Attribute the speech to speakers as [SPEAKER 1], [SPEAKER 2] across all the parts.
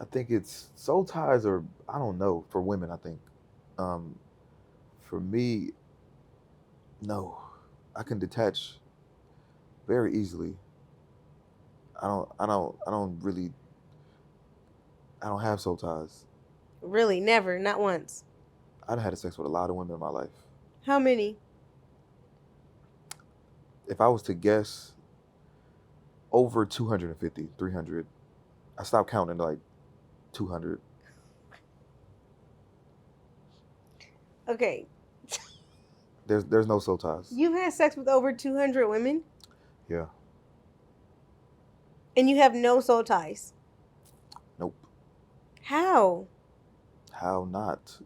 [SPEAKER 1] I think it's soul ties, or I don't know, for women. I think um, for me, no, I can detach very easily. I don't really. I don't have soul ties.
[SPEAKER 2] Really, never, not once.
[SPEAKER 1] I've had sex with a lot of women in my life.
[SPEAKER 2] How many?
[SPEAKER 1] If I was to guess, over 250, 300. I stopped counting like 200.
[SPEAKER 2] Okay,
[SPEAKER 1] There's no soul ties.
[SPEAKER 2] you've had sex with over 200 women,
[SPEAKER 1] Yeah.
[SPEAKER 2] and you have no soul ties.
[SPEAKER 1] Nope.
[SPEAKER 2] How?
[SPEAKER 1] How not?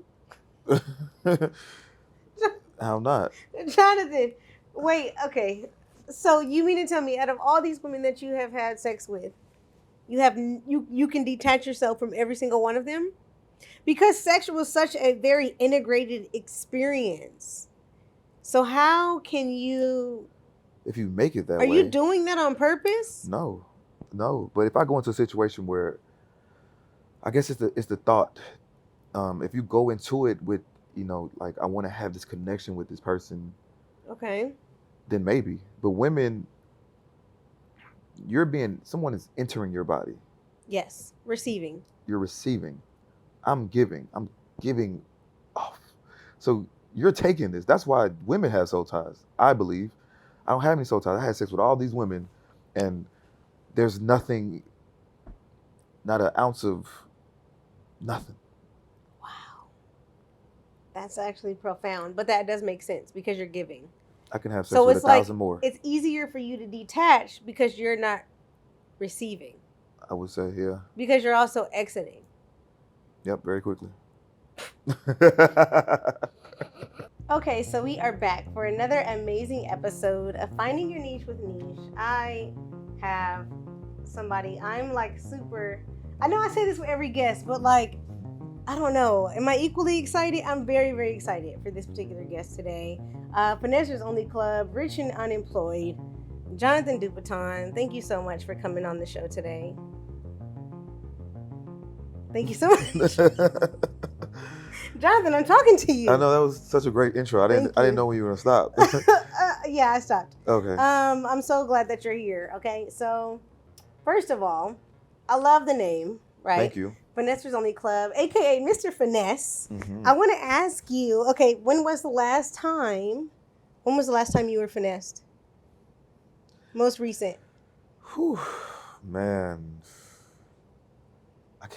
[SPEAKER 1] How not?
[SPEAKER 2] Jonathan, wait, okay. So you mean to tell me, out of all these women that you have had sex with, you can detach yourself from every single one of them? Because sex was such a very integrated experience. So how can you?
[SPEAKER 1] If you make it that
[SPEAKER 2] Are you
[SPEAKER 1] way,
[SPEAKER 2] doing that on purpose?
[SPEAKER 1] no, no. But if I go into a situation where, I guess it's the thought. If you go into it with, like I want to have this connection with this person,
[SPEAKER 2] Okay.
[SPEAKER 1] then maybe. But women, someone is entering your body.
[SPEAKER 2] Yes. Receiving.
[SPEAKER 1] You're receiving. I'm giving. I'm giving off. So you're taking this. That's why women have soul ties. I believe. I don't have any soul ties. I had sex with all these women, and there's nothing, not an ounce of nothing.
[SPEAKER 2] Wow. That's actually profound, but that does make sense because you're giving.
[SPEAKER 1] I can have sex
[SPEAKER 2] So
[SPEAKER 1] with a
[SPEAKER 2] it's like
[SPEAKER 1] thousand more.
[SPEAKER 2] it's easier for you to detach because you're not receiving,
[SPEAKER 1] I would say, yeah.
[SPEAKER 2] because you're also exiting.
[SPEAKER 1] Yep, very quickly.
[SPEAKER 2] Okay, so we are back for another amazing episode of Finding Your Niche with Neish. I have somebody I'm like super. I know I say this with every guest, but like, I don't know. Am I equally excited? I'm very, very excited for this particular guest today. Finessers Only Club, Rich and Unemployed, Jonathan Dupiton. Thank you so much for coming on the show today. Thank you so much. Jonathan, I'm talking to you.
[SPEAKER 1] I know that was such a great intro. I didn't know when you were gonna stop.
[SPEAKER 2] Yeah, I stopped.
[SPEAKER 1] Okay.
[SPEAKER 2] I'm so glad that you're here. Okay, so first of all, I love the name, right?
[SPEAKER 1] Thank you.
[SPEAKER 2] Finessers Only Club, aka Mr. Finesse.
[SPEAKER 1] Mm-hmm.
[SPEAKER 2] I want to ask you, okay, when was the last time? When was the last time you were finessed? Most recent.
[SPEAKER 1] Whew, man, I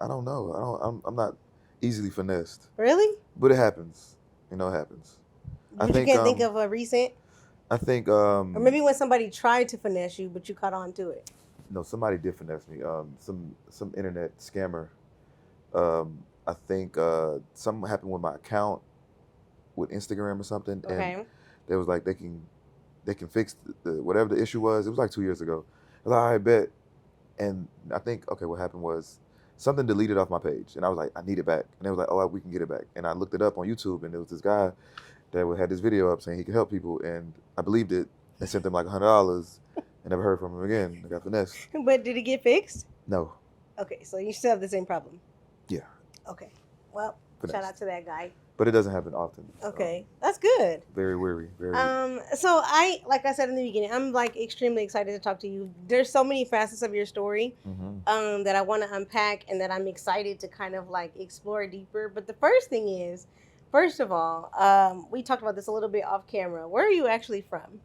[SPEAKER 1] don't know. I'm not easily finessed,
[SPEAKER 2] Really?
[SPEAKER 1] but it happens. It happens. I
[SPEAKER 2] But you
[SPEAKER 1] think
[SPEAKER 2] can't think of a recent,
[SPEAKER 1] I think
[SPEAKER 2] or maybe when somebody tried to finesse you, but you caught on to it.
[SPEAKER 1] no, somebody did finesse me. Some internet scammer. I think something happened with my account with Instagram or something, and
[SPEAKER 2] Okay.
[SPEAKER 1] they was like they can fix the whatever the issue was. It was like 2 years ago. I was like, I bet. And I think, okay, what happened was something deleted off my page, and I was like, I need it back. And they was like, oh, we can get it back. And I looked it up on YouTube, and there was this guy that had this video up saying he could help people, and I believed it and sent them like $100, and never heard from him again. I got finessed.
[SPEAKER 2] But did it get fixed?
[SPEAKER 1] No,
[SPEAKER 2] Okay, so you still have the same problem.
[SPEAKER 1] yeah,
[SPEAKER 2] Okay. Well, shout
[SPEAKER 1] finessed.
[SPEAKER 2] out to that guy.
[SPEAKER 1] But it doesn't happen often.
[SPEAKER 2] Okay, that's good.
[SPEAKER 1] Very weary. Very.
[SPEAKER 2] So like I said in the beginning, I'm like extremely excited to talk to you. There's so many facets of your story, that I want to unpack and that I'm excited to kind of like explore deeper. But the first thing is, first of all, we talked about this a little bit off camera. Where are you actually from?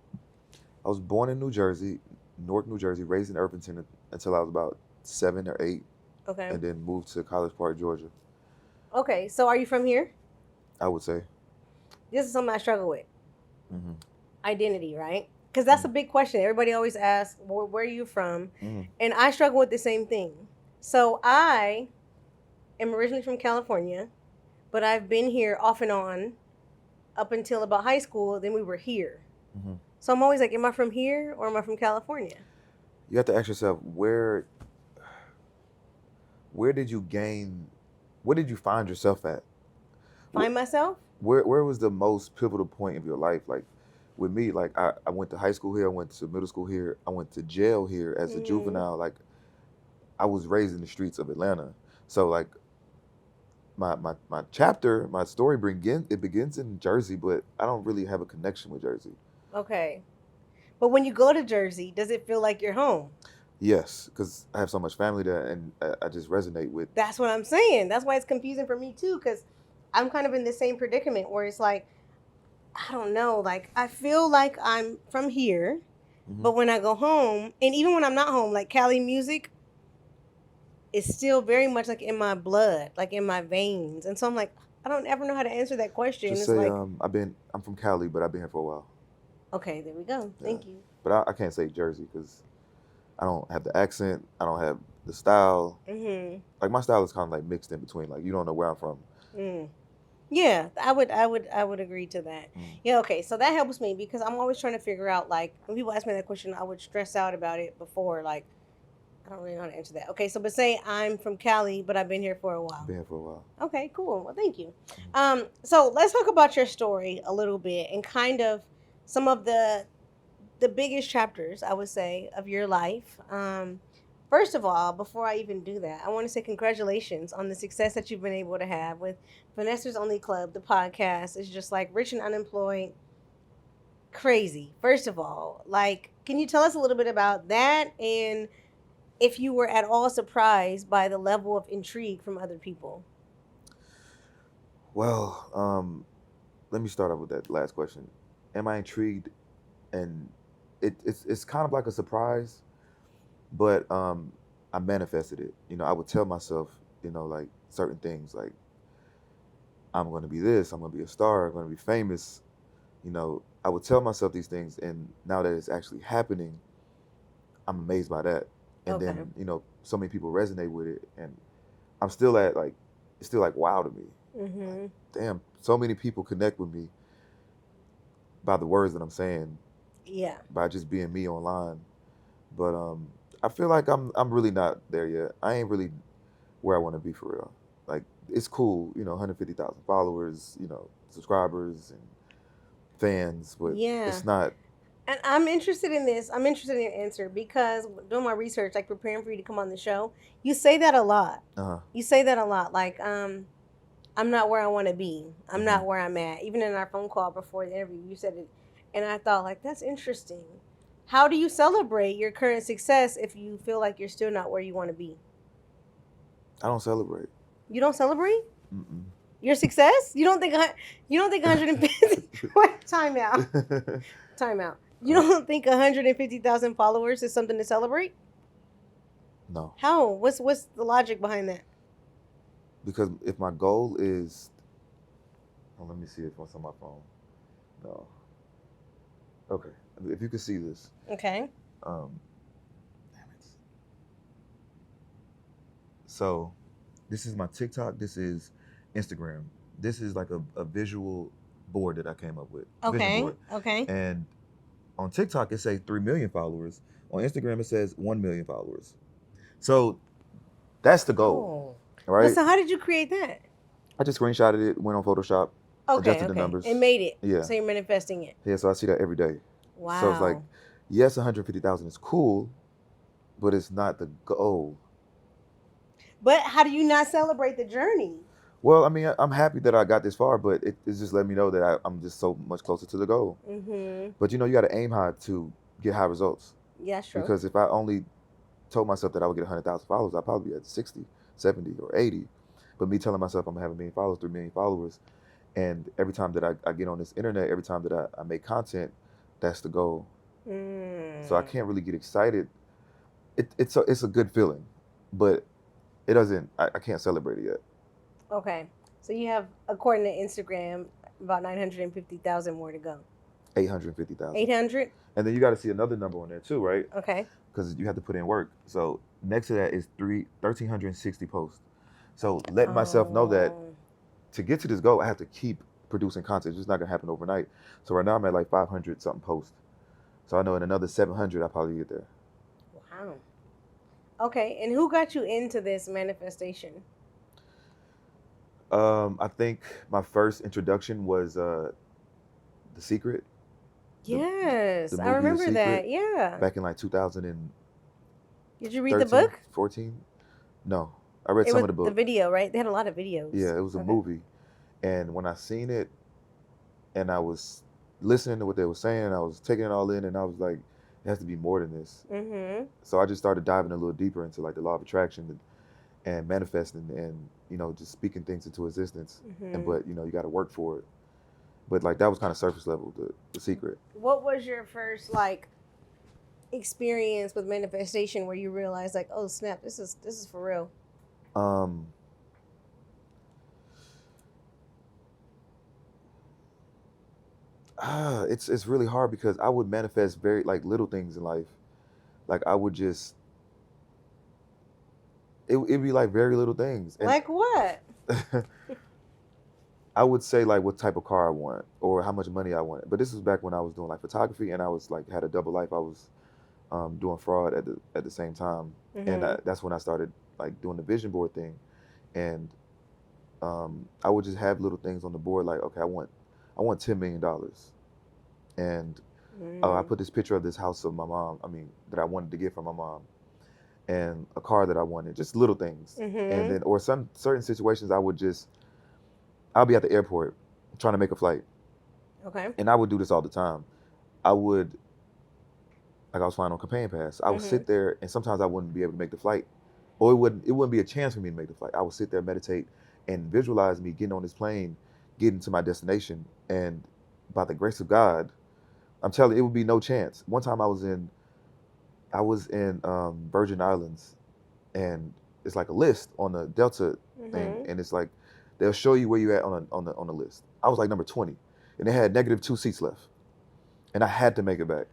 [SPEAKER 1] I was born in New Jersey, Newark, New Jersey, raised in Irvington until I was about 7 or 8,
[SPEAKER 2] Okay.
[SPEAKER 1] and then moved to College Park, Georgia.
[SPEAKER 2] Okay, so are you from here?
[SPEAKER 1] I would say.
[SPEAKER 2] This is something I struggle with.
[SPEAKER 1] Mm-hmm.
[SPEAKER 2] Identity, right? Because that's a big question. Everybody always asks, where are you from?
[SPEAKER 1] Mm-hmm.
[SPEAKER 2] And I struggle with the same thing. So I am originally from California, but I've been here off and on up until about high school. Then we were here.
[SPEAKER 1] Mm-hmm.
[SPEAKER 2] So I'm always like, am I from here or am I from California?
[SPEAKER 1] You have to ask yourself, where did you find yourself at?
[SPEAKER 2] Find myself?
[SPEAKER 1] Where was the most pivotal point of your life? Like with me, like I went to high school here, I went to middle school here, I went to jail here as a juvenile. Like I was raised in the streets of Atlanta. So like my chapter, my story begins in Jersey, but I don't really have a connection with Jersey.
[SPEAKER 2] Okay. But when you go to Jersey, does it feel like you're home?
[SPEAKER 1] Yes, because I have so much family there, and I just resonate with.
[SPEAKER 2] That's what I'm saying. That's why it's confusing for me too, because I'm kind of in the same predicament where it's like, I don't know, like I feel like I'm from here, but when I go home, and even when I'm not home, like Cali music is still very much like in my blood, like in my veins. And so I'm like, I don't ever know how to answer that question.
[SPEAKER 1] Just
[SPEAKER 2] It's
[SPEAKER 1] say
[SPEAKER 2] like,
[SPEAKER 1] I'm from Cali, but I've been here for a while.
[SPEAKER 2] okay, there we go.
[SPEAKER 1] Yeah.
[SPEAKER 2] Thank you.
[SPEAKER 1] But I can't say Jersey because I don't have the accent. I don't have the style.
[SPEAKER 2] Mm-hmm.
[SPEAKER 1] Like my style is kind of like mixed in between. Like you don't know where I'm from.
[SPEAKER 2] Mm. Yeah, I would agree to that. Yeah, okay. So that helps me because I'm always trying to figure out, like, when people ask me that question, I would stress out about it before, like, I don't really know how to answer that. Okay, so but say I'm from Cali, but I've been here for a while.
[SPEAKER 1] Been here for a while.
[SPEAKER 2] Okay, cool. Well, thank you. So let's talk about your story a little bit and kind of some of the biggest chapters, I would say, of your life. First of all, before I even do that, I want to say congratulations on the success that you've been able to have with Finessers Only Club. The podcast is just like Rich and Unemployed, crazy. First of all, like, can you tell us a little bit about that and if you were at all surprised by the level of intrigue from other people?
[SPEAKER 1] Well, let me start off with that last question. Am I intrigued? And it's kind of like a surprise, but I manifested it. I would tell myself, like certain things, like I'm going to be this, I'm going to be a star, I'm going to be famous. I would tell myself these things, and now that it's actually happening, I'm amazed by that. And
[SPEAKER 2] Okay.
[SPEAKER 1] then, so many people resonate with it, and I'm still at like, it's still like wow to me.
[SPEAKER 2] Mm-hmm.
[SPEAKER 1] Damn, so many people connect with me by the words that I'm saying,
[SPEAKER 2] Yeah.
[SPEAKER 1] by just being me online. But I feel like I'm really not there yet. I ain't really where I want to be for real. Like it's cool, 150,000 followers, subscribers and fans, but
[SPEAKER 2] Yeah.
[SPEAKER 1] it's not.
[SPEAKER 2] And I'm interested in this. I'm interested in your answer because doing my research, like preparing for you to come on the show, you say that a lot. You say that a lot. Like, I'm not where I want to be. I'm not where I'm at. Even in our phone call before the interview, you said it. And I thought, like, that's interesting. How do you celebrate your current success if you feel like you're still not where you want to be?
[SPEAKER 1] I don't celebrate.
[SPEAKER 2] You don't celebrate?
[SPEAKER 1] Mm-mm.
[SPEAKER 2] Your success? You don't think 150? Wait, time out. Time out. You don't think 150,000 followers is something to celebrate?
[SPEAKER 1] No.
[SPEAKER 2] How? What's the logic behind that?
[SPEAKER 1] Because if my goal is, let me see if it's on my phone. No. Okay. If you can see this.
[SPEAKER 2] Okay.
[SPEAKER 1] Damn it. So, this is my TikTok. This is Instagram. This is like a visual board that I came up with.
[SPEAKER 2] Okay.
[SPEAKER 1] Board.
[SPEAKER 2] Okay.
[SPEAKER 1] And on TikTok, it says 3 million followers. On Instagram, it says 1 million followers. So, that's the goal. Right?
[SPEAKER 2] Well, so how did you create that?
[SPEAKER 1] I just screenshotted it, went on Photoshop, adjusted the numbers.
[SPEAKER 2] And made it.
[SPEAKER 1] Yeah.
[SPEAKER 2] So you're manifesting it.
[SPEAKER 1] Yeah, so I see that every day.
[SPEAKER 2] Wow.
[SPEAKER 1] So it's like, yes, 150,000 is cool, but it's not the goal.
[SPEAKER 2] But how do you not celebrate the journey?
[SPEAKER 1] Well, I mean, I'm happy that I got this far, but it's just let me know that I'm just so much closer to the goal.
[SPEAKER 2] Mm-hmm.
[SPEAKER 1] But you got to aim high to get high results.
[SPEAKER 2] Yeah, sure.
[SPEAKER 1] Because if I only told myself that I would get 100,000 followers, I'd probably be at 60, 70, or 80. But me telling myself I'm going to have 1 million followers, 3 million followers, and every time that I get on this internet, every time that I make content, that's the goal. So I can't really get excited. It's a good feeling, but it doesn't. I can't celebrate it yet.
[SPEAKER 2] Okay, so you have, according to Instagram, about 950,000 more to go.
[SPEAKER 1] 850,000.
[SPEAKER 2] 800.
[SPEAKER 1] And then you got to see another number on there too, right?
[SPEAKER 2] Okay.
[SPEAKER 1] Because you have to put in work. So next to that is 1,360 posts. So letting myself know that to get to this goal, I have to keep producing content. It's just not gonna happen overnight. So right now I'm at like 500 something posts. So I know in another 700 I'll probably get there.
[SPEAKER 2] Wow. Okay, and who got you into this manifestation?
[SPEAKER 1] I think my first introduction was The Secret.
[SPEAKER 2] Yes, I remember that. Yeah.
[SPEAKER 1] Back in like 2000 and
[SPEAKER 2] Did you read the book?
[SPEAKER 1] 14? No. I read
[SPEAKER 2] It
[SPEAKER 1] some
[SPEAKER 2] was
[SPEAKER 1] of the
[SPEAKER 2] the
[SPEAKER 1] book.
[SPEAKER 2] video, right? They had a lot of videos.
[SPEAKER 1] Yeah, it was a
[SPEAKER 2] Okay.
[SPEAKER 1] movie, and when I seen it, and I was listening to what they were saying, and I was taking it all in, and I was like, it has to be more than this.
[SPEAKER 2] Mm-hmm.
[SPEAKER 1] So I just started diving a little deeper into like the law of attraction and manifesting, and just speaking things into existence. And
[SPEAKER 2] Mm-hmm.
[SPEAKER 1] but you got to work for it. But like that was kind of surface level, the secret.
[SPEAKER 2] What was your first like experience with manifestation where you realized like, oh snap, this is for real?
[SPEAKER 1] Um, it's really hard because I would manifest very like little things in life. Like I would just it'd be like very little things, and
[SPEAKER 2] Like what?
[SPEAKER 1] I would say like what type of car I want or how much money I wanted. But this was back when I was doing like photography, and I was like had a double life. I was doing fraud at the same time, and
[SPEAKER 2] Mm-hmm.
[SPEAKER 1] that's when I started like doing the vision board thing, and I would just have little things on the board like, okay, I want $10 million, and I
[SPEAKER 2] Mm-hmm.
[SPEAKER 1] put this picture of this house of my mom. I mean, that I wanted to get from my mom, and a car that I wanted, just little things, and
[SPEAKER 2] Mm-hmm.
[SPEAKER 1] then or some certain situations I'll be at the airport trying to make a flight,
[SPEAKER 2] Okay.
[SPEAKER 1] and I would do this all the time. I would like I was flying on companion pass. I would
[SPEAKER 2] Mm-hmm.
[SPEAKER 1] sit there, and sometimes I wouldn't be able to make the flight, or it wouldn't be a chance for me to make the flight. I would sit there, meditate, and visualize me getting on this plane, getting to my destination, and by the grace of God, I'm telling you, it would be no chance. One time I was in Virgin Islands, and it's like a list on the Delta thing,
[SPEAKER 2] Mm-hmm.
[SPEAKER 1] and it's like they'll show you where you at on the list. I was like number 20, and they had -2 seats left, and I had to make it back.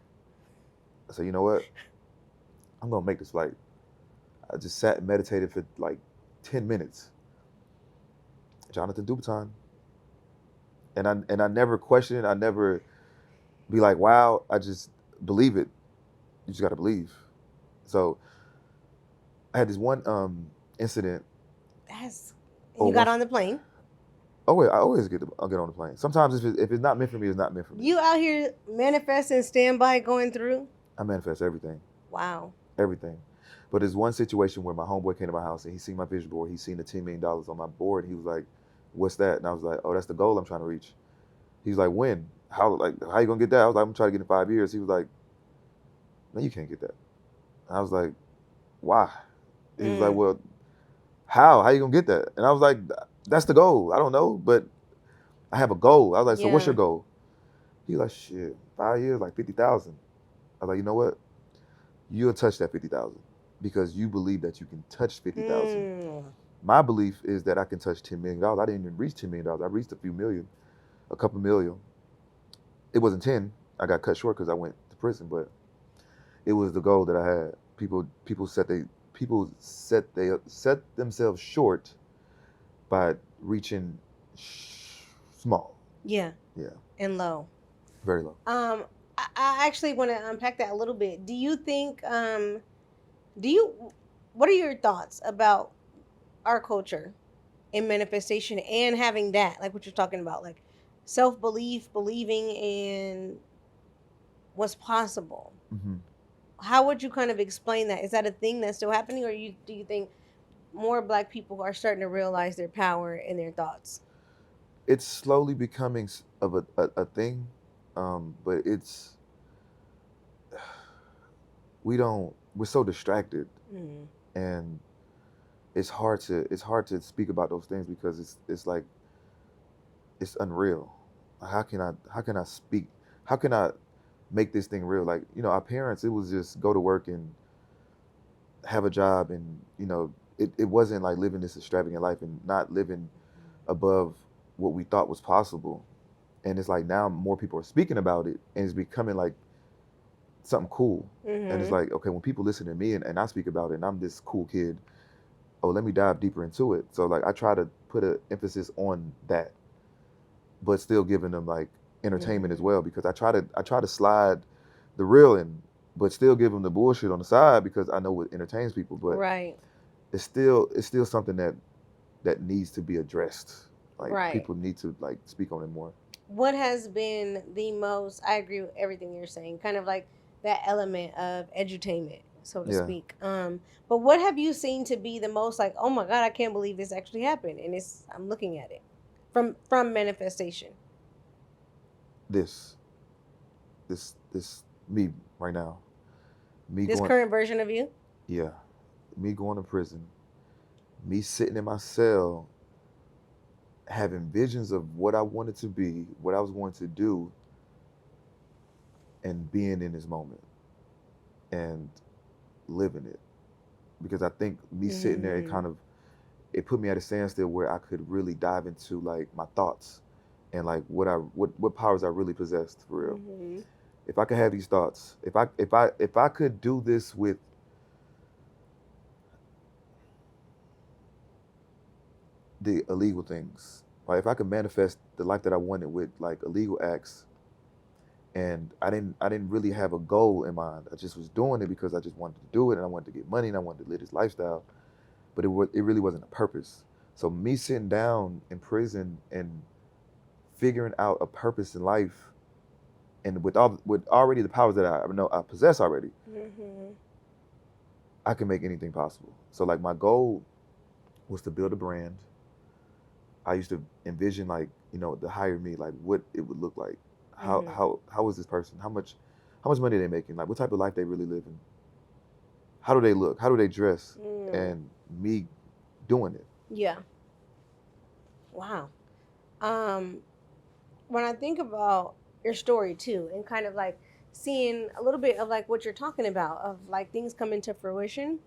[SPEAKER 1] I said, you know what? I'm gonna make this flight. I just sat and meditated for like 10 minutes. Jonathan Dupiton. And I never question it. I never be like, wow, I just believe it. You just gotta believe. So I had this one incident
[SPEAKER 2] That's and
[SPEAKER 1] or
[SPEAKER 2] you got
[SPEAKER 1] one
[SPEAKER 2] on the plane.
[SPEAKER 1] I always I'll get on the plane. Sometimes if it's not meant for me, it's not meant for me.
[SPEAKER 2] You out here manifesting, standby, going through.
[SPEAKER 1] I manifest everything.
[SPEAKER 2] Wow.
[SPEAKER 1] Everything. But there's one situation where my homeboy came to my house and he seen my vision board. He seen the $10 million on my board. He was like, "What's that?" And I was like, "Oh, that's the goal I'm trying to reach." He's like, "When? How you gonna get that?" I was like, "I'm trying to get it in 5 years." He was like, "No, you can't get that." And I was like, "Why?" He was like,
[SPEAKER 2] Mm.
[SPEAKER 1] "Well, how? How you gonna get that?" And I was like, "That's the goal. I don't know, but I have a goal." I was like, "So what's
[SPEAKER 2] Yeah.
[SPEAKER 1] your goal?" He was like, "Shit, 5 years, like 50,000." I was like, "You know what? You'll touch that 50,000 because you believe that you can touch 50,000.
[SPEAKER 2] Mm.
[SPEAKER 1] My belief is that I can touch $10 million. I didn't even reach $10 million. I reached a few million, a couple million. It wasn't 10. I got cut short because I went to prison, but it was the goal that I had. People set themselves short by reaching small.
[SPEAKER 2] Yeah.
[SPEAKER 1] Yeah,
[SPEAKER 2] And low.
[SPEAKER 1] very low.
[SPEAKER 2] I actually want to unpack that a little bit. Do you think do you what are your thoughts about our culture and manifestation and having that, like what you're talking about, like self-belief, believing in what's possible?
[SPEAKER 1] Hmm.
[SPEAKER 2] How would you kind of explain that? Is that a thing that's still happening, or do you think more Black people are starting to realize their power and their thoughts?
[SPEAKER 1] It's slowly becoming of a thing, but we're so distracted,
[SPEAKER 2] Mm.
[SPEAKER 1] and it's hard to speak about those things because it's like it's unreal. How can I speak? How can I make this thing real? Like our parents, it was just go to work and have a job, and it wasn't like living this extravagant life and not living above what we thought was possible. And it's like now more people are speaking about it, and it's becoming like something cool. And it's
[SPEAKER 2] Mm-hmm.
[SPEAKER 1] like, okay, when people listen to me and I speak about it, and I'm this cool kid, oh, let me dive deeper into it. So like I try to put an emphasis on that, but still giving them like entertainment as
[SPEAKER 2] Mm-hmm.
[SPEAKER 1] well, because I try to slide the real in, but still give them the bullshit on the side because I know what entertains people. But
[SPEAKER 2] Right.
[SPEAKER 1] it's still something that needs to be addressed. Like
[SPEAKER 2] Right.
[SPEAKER 1] people need to like speak on it more.
[SPEAKER 2] What has been the most? I agree with everything you're saying. Kind of like that element of edutainment. so to
[SPEAKER 1] Yeah.
[SPEAKER 2] speak. But what have you seen to be the most like, oh my God, I can't believe this actually happened, and I'm looking at it from manifestation.
[SPEAKER 1] This, this me right now. Me
[SPEAKER 2] This
[SPEAKER 1] going,
[SPEAKER 2] current version of you.
[SPEAKER 1] yeah. Me going to prison. Me sitting in my cell, having visions of what I wanted to be, what I was going to do, and being in this moment and living it. Because I think me sitting there, it put me at a standstill where I could really dive into like my thoughts and like what powers I really possessed for real.
[SPEAKER 2] Mm-hmm.
[SPEAKER 1] If I could have these thoughts, if I could do this with the illegal things, right? If I could manifest the life that I wanted with like illegal acts, and I didn't really have a goal in mind. I just was doing it because I just wanted to do it, and I wanted to get money, and I wanted to live this lifestyle. But it really wasn't a purpose. So me sitting down in prison and figuring out a purpose in life, and with already the powers that I know I possess already,
[SPEAKER 2] Mm-hmm.
[SPEAKER 1] I can make anything possible. So like my goal was to build a brand. I used to envision like to hire me, like what it would look like.
[SPEAKER 2] Mm-hmm.
[SPEAKER 1] How is this person? How much money are they making? Like what type of life they really living? How do they look? How do they dress? And me doing it.
[SPEAKER 2] Yeah. Wow. When I think about your story too, and kind of like seeing a little bit of like what you're talking about, of like things coming to fruition,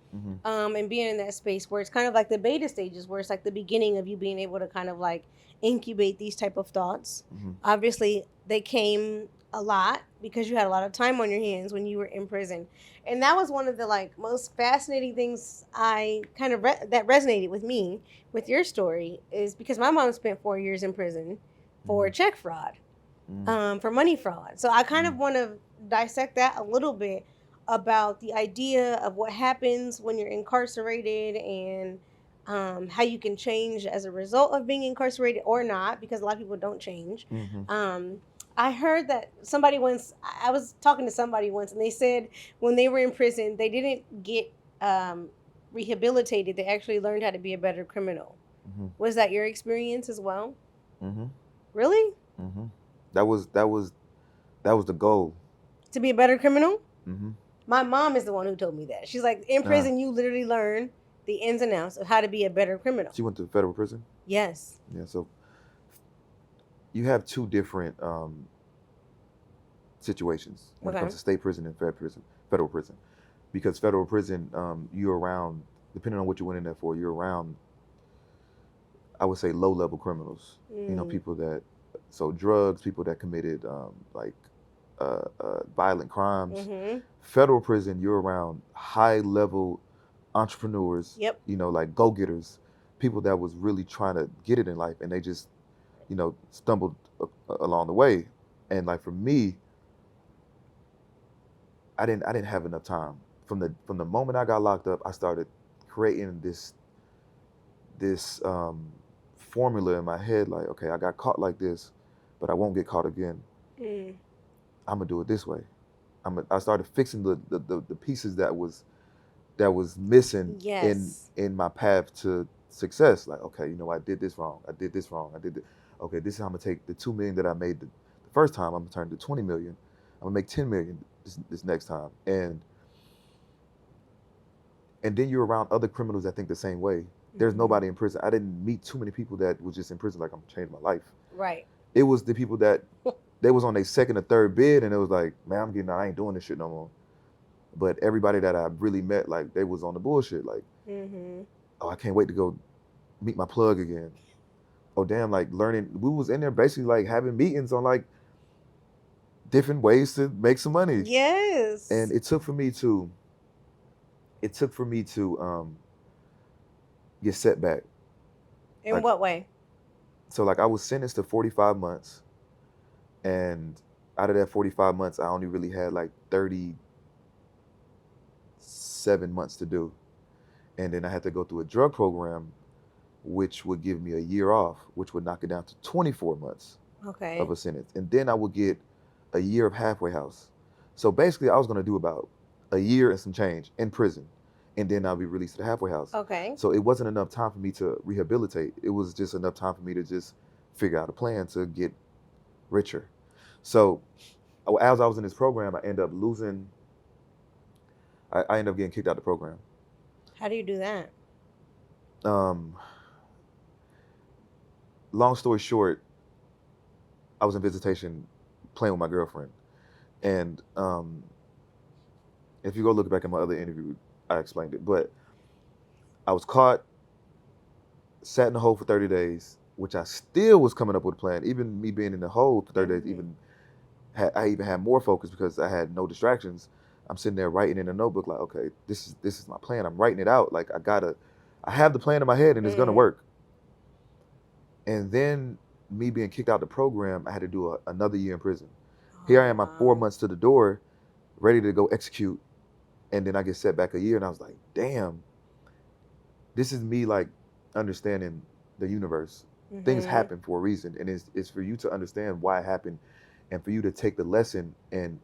[SPEAKER 2] and being in that space where it's kind of like the beta stages, where it's like the beginning of you being able to kind of like incubate these type of thoughts. Obviously, they came a lot because you had a lot of time on your hands when you were in prison, and that was one of the like most fascinating things I kind of that resonated with me with your story, is because my mom spent 4 years in prison for check fraud, for money fraud. So I kind of want to dissect that a little bit about the idea of what happens when you're incarcerated, and how you can change as a result of being incarcerated or not, because a lot of people don't change. I heard that I was talking to somebody once, and they said when they were in prison, they didn't get rehabilitated. They actually learned how to be a better criminal. Was that your experience as well? Really?
[SPEAKER 1] That was the goal.
[SPEAKER 2] To be a better criminal?
[SPEAKER 1] Mm-hmm.
[SPEAKER 2] My mom is the one who told me that. She's like, in prison, you literally learn the ins and outs of how to be a better criminal.
[SPEAKER 1] She went to federal prison?
[SPEAKER 2] Yes.
[SPEAKER 1] Yeah, so you have two different situations when it comes to state prison and federal prison. Because federal prison, you're around, depending on what you went in there for, you're around, I would say, low-level criminals. People that, so drugs, people that committed violent crimes. Federal prison, you're around high-level entrepreneurs.
[SPEAKER 2] Yep.
[SPEAKER 1] Like go-getters, people that was really trying to get it in life, and they just, stumbled along the way. And like for me, I didn't have enough time. From the moment I got locked up, I started creating this formula in my head, like, okay, I got caught like this, but I won't get caught again. I'm gonna do it this way. I started fixing the pieces that was missing in my path to success. Like, okay, I did this wrong. I did this wrong. Okay, this is how I'm gonna take the 2 million that I made the first time. I'm gonna turn it to 20 million. I'm gonna make 10 million this next time. And then you're around other criminals that think the same way. There's nobody in prison. I didn't meet too many people that was just in prison like, I'm gonna change my life.
[SPEAKER 2] Right.
[SPEAKER 1] It was the people that they was on their second or third bid, and it was like, man, I'm getting out. I ain't doing this shit no more. But everybody that I really met, like, they was on the bullshit. Like, oh, I can't wait to go meet my plug again. Oh, damn, like learning. We was in there basically like having meetings on like different ways to make some money.
[SPEAKER 2] Yes.
[SPEAKER 1] And it took for me to get set back.
[SPEAKER 2] In what way?
[SPEAKER 1] So like I was sentenced to 45 months, and out of that 45 months, I only really had like 37 months to do. And then I had to go through a drug program, which would give me a year off, which would knock it down to 24 months of a sentence. And then I would get a year of halfway house. So basically I was gonna do about a year and some change in prison, and then I'll be released to the halfway house.
[SPEAKER 2] Okay.
[SPEAKER 1] So it wasn't enough time for me to rehabilitate. It was just enough time for me to just figure out a plan to get richer. So as I was in this program, I ended up losing. I ended up getting kicked out of the program.
[SPEAKER 2] How do you do that?
[SPEAKER 1] Long story short, I was in visitation playing with my girlfriend. And if you go look back at my other interview, I explained it. But I was caught, sat in the hole for 30 days, which I still was coming up with a plan. Even me being in the hole for 30 days, I even had more focus because I had no distractions. I'm sitting there writing in a notebook like, okay, this is my plan. I'm writing it out. Like I have the plan in my head and it's gonna work. And then me being kicked out the program, I had to do another year in prison. Here I am, I'm 4 months to the door, ready to go execute. And then I get set back a year and I was like, damn, this is me like understanding the universe. Things happen for a reason. And it's for you to understand why it happened and for you to take the lesson and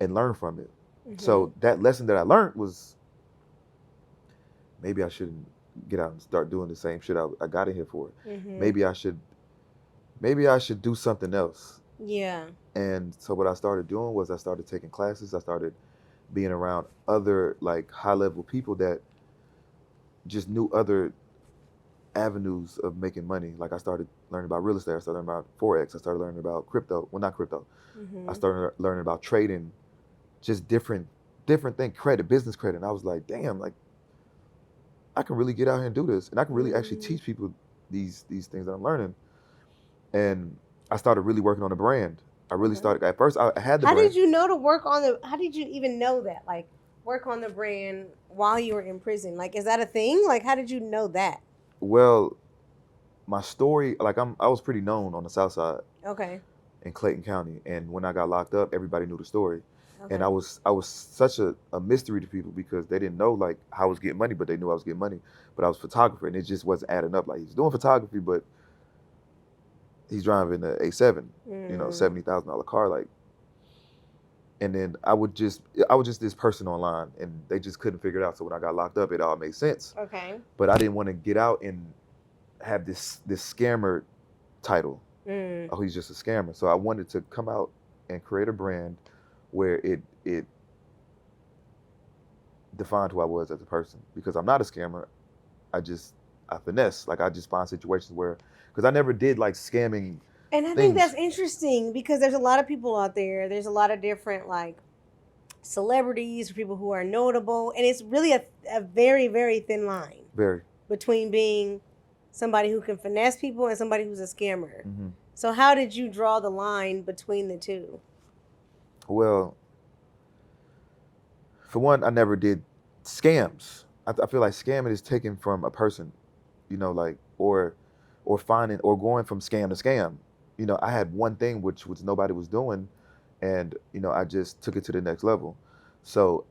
[SPEAKER 1] learn from it. So that lesson that I learned was maybe I shouldn't get out and start doing the same shit I got in here for. Maybe I should do something else.
[SPEAKER 2] Yeah.
[SPEAKER 1] And so what I started doing was I started taking classes. I started being around other like high level people that just knew other avenues of making money. Like I started learning about real estate. I started learning about Forex. I started learning about crypto. Well, not crypto. I started learning about trading, just different things, credit, business credit. And I was like, damn, like I can really get out here and do this. And I can really actually teach people these things that I'm learning. And I started really working on the brand. I really started, at first I had the brand.
[SPEAKER 2] How did you know to work on how did you even know that? Like work on the brand while you were in prison? Like, is that a thing? Like, how did you know that?
[SPEAKER 1] Well, my story, like I was pretty known on the South Side.
[SPEAKER 2] Okay.
[SPEAKER 1] In Clayton County. And when I got locked up, everybody knew the story.
[SPEAKER 2] Okay.
[SPEAKER 1] And I was such a mystery to people because they didn't know like how I was getting money, but they knew I was getting money. But I was a photographer and it just wasn't adding up. Like he's doing photography, but he's driving a A7, $70,000 car. Like, and then I was just this person online and they just couldn't figure it out. So when I got locked up, it all made sense.
[SPEAKER 2] Okay.
[SPEAKER 1] But I didn't want to get out and have this scammer title. Oh, he's just a scammer. So I wanted to come out and create a brand where it defined who I was as a person. Because I'm not a scammer. I finesse. Like I just find situations where, because I never did like scamming.
[SPEAKER 2] And I think that's interesting because there's a lot of people out there. There's a lot of different like celebrities or people who are notable. And it's really a very, very thin line.
[SPEAKER 1] Very.
[SPEAKER 2] Between being somebody who can finesse people and somebody who's a scammer. So how did you draw the line between the two? Well,
[SPEAKER 1] for one, I never did scams. I feel like scamming is taken from a person, like or finding or going from scam to scam. I had one thing which nobody was doing, and I just took it to the next level. So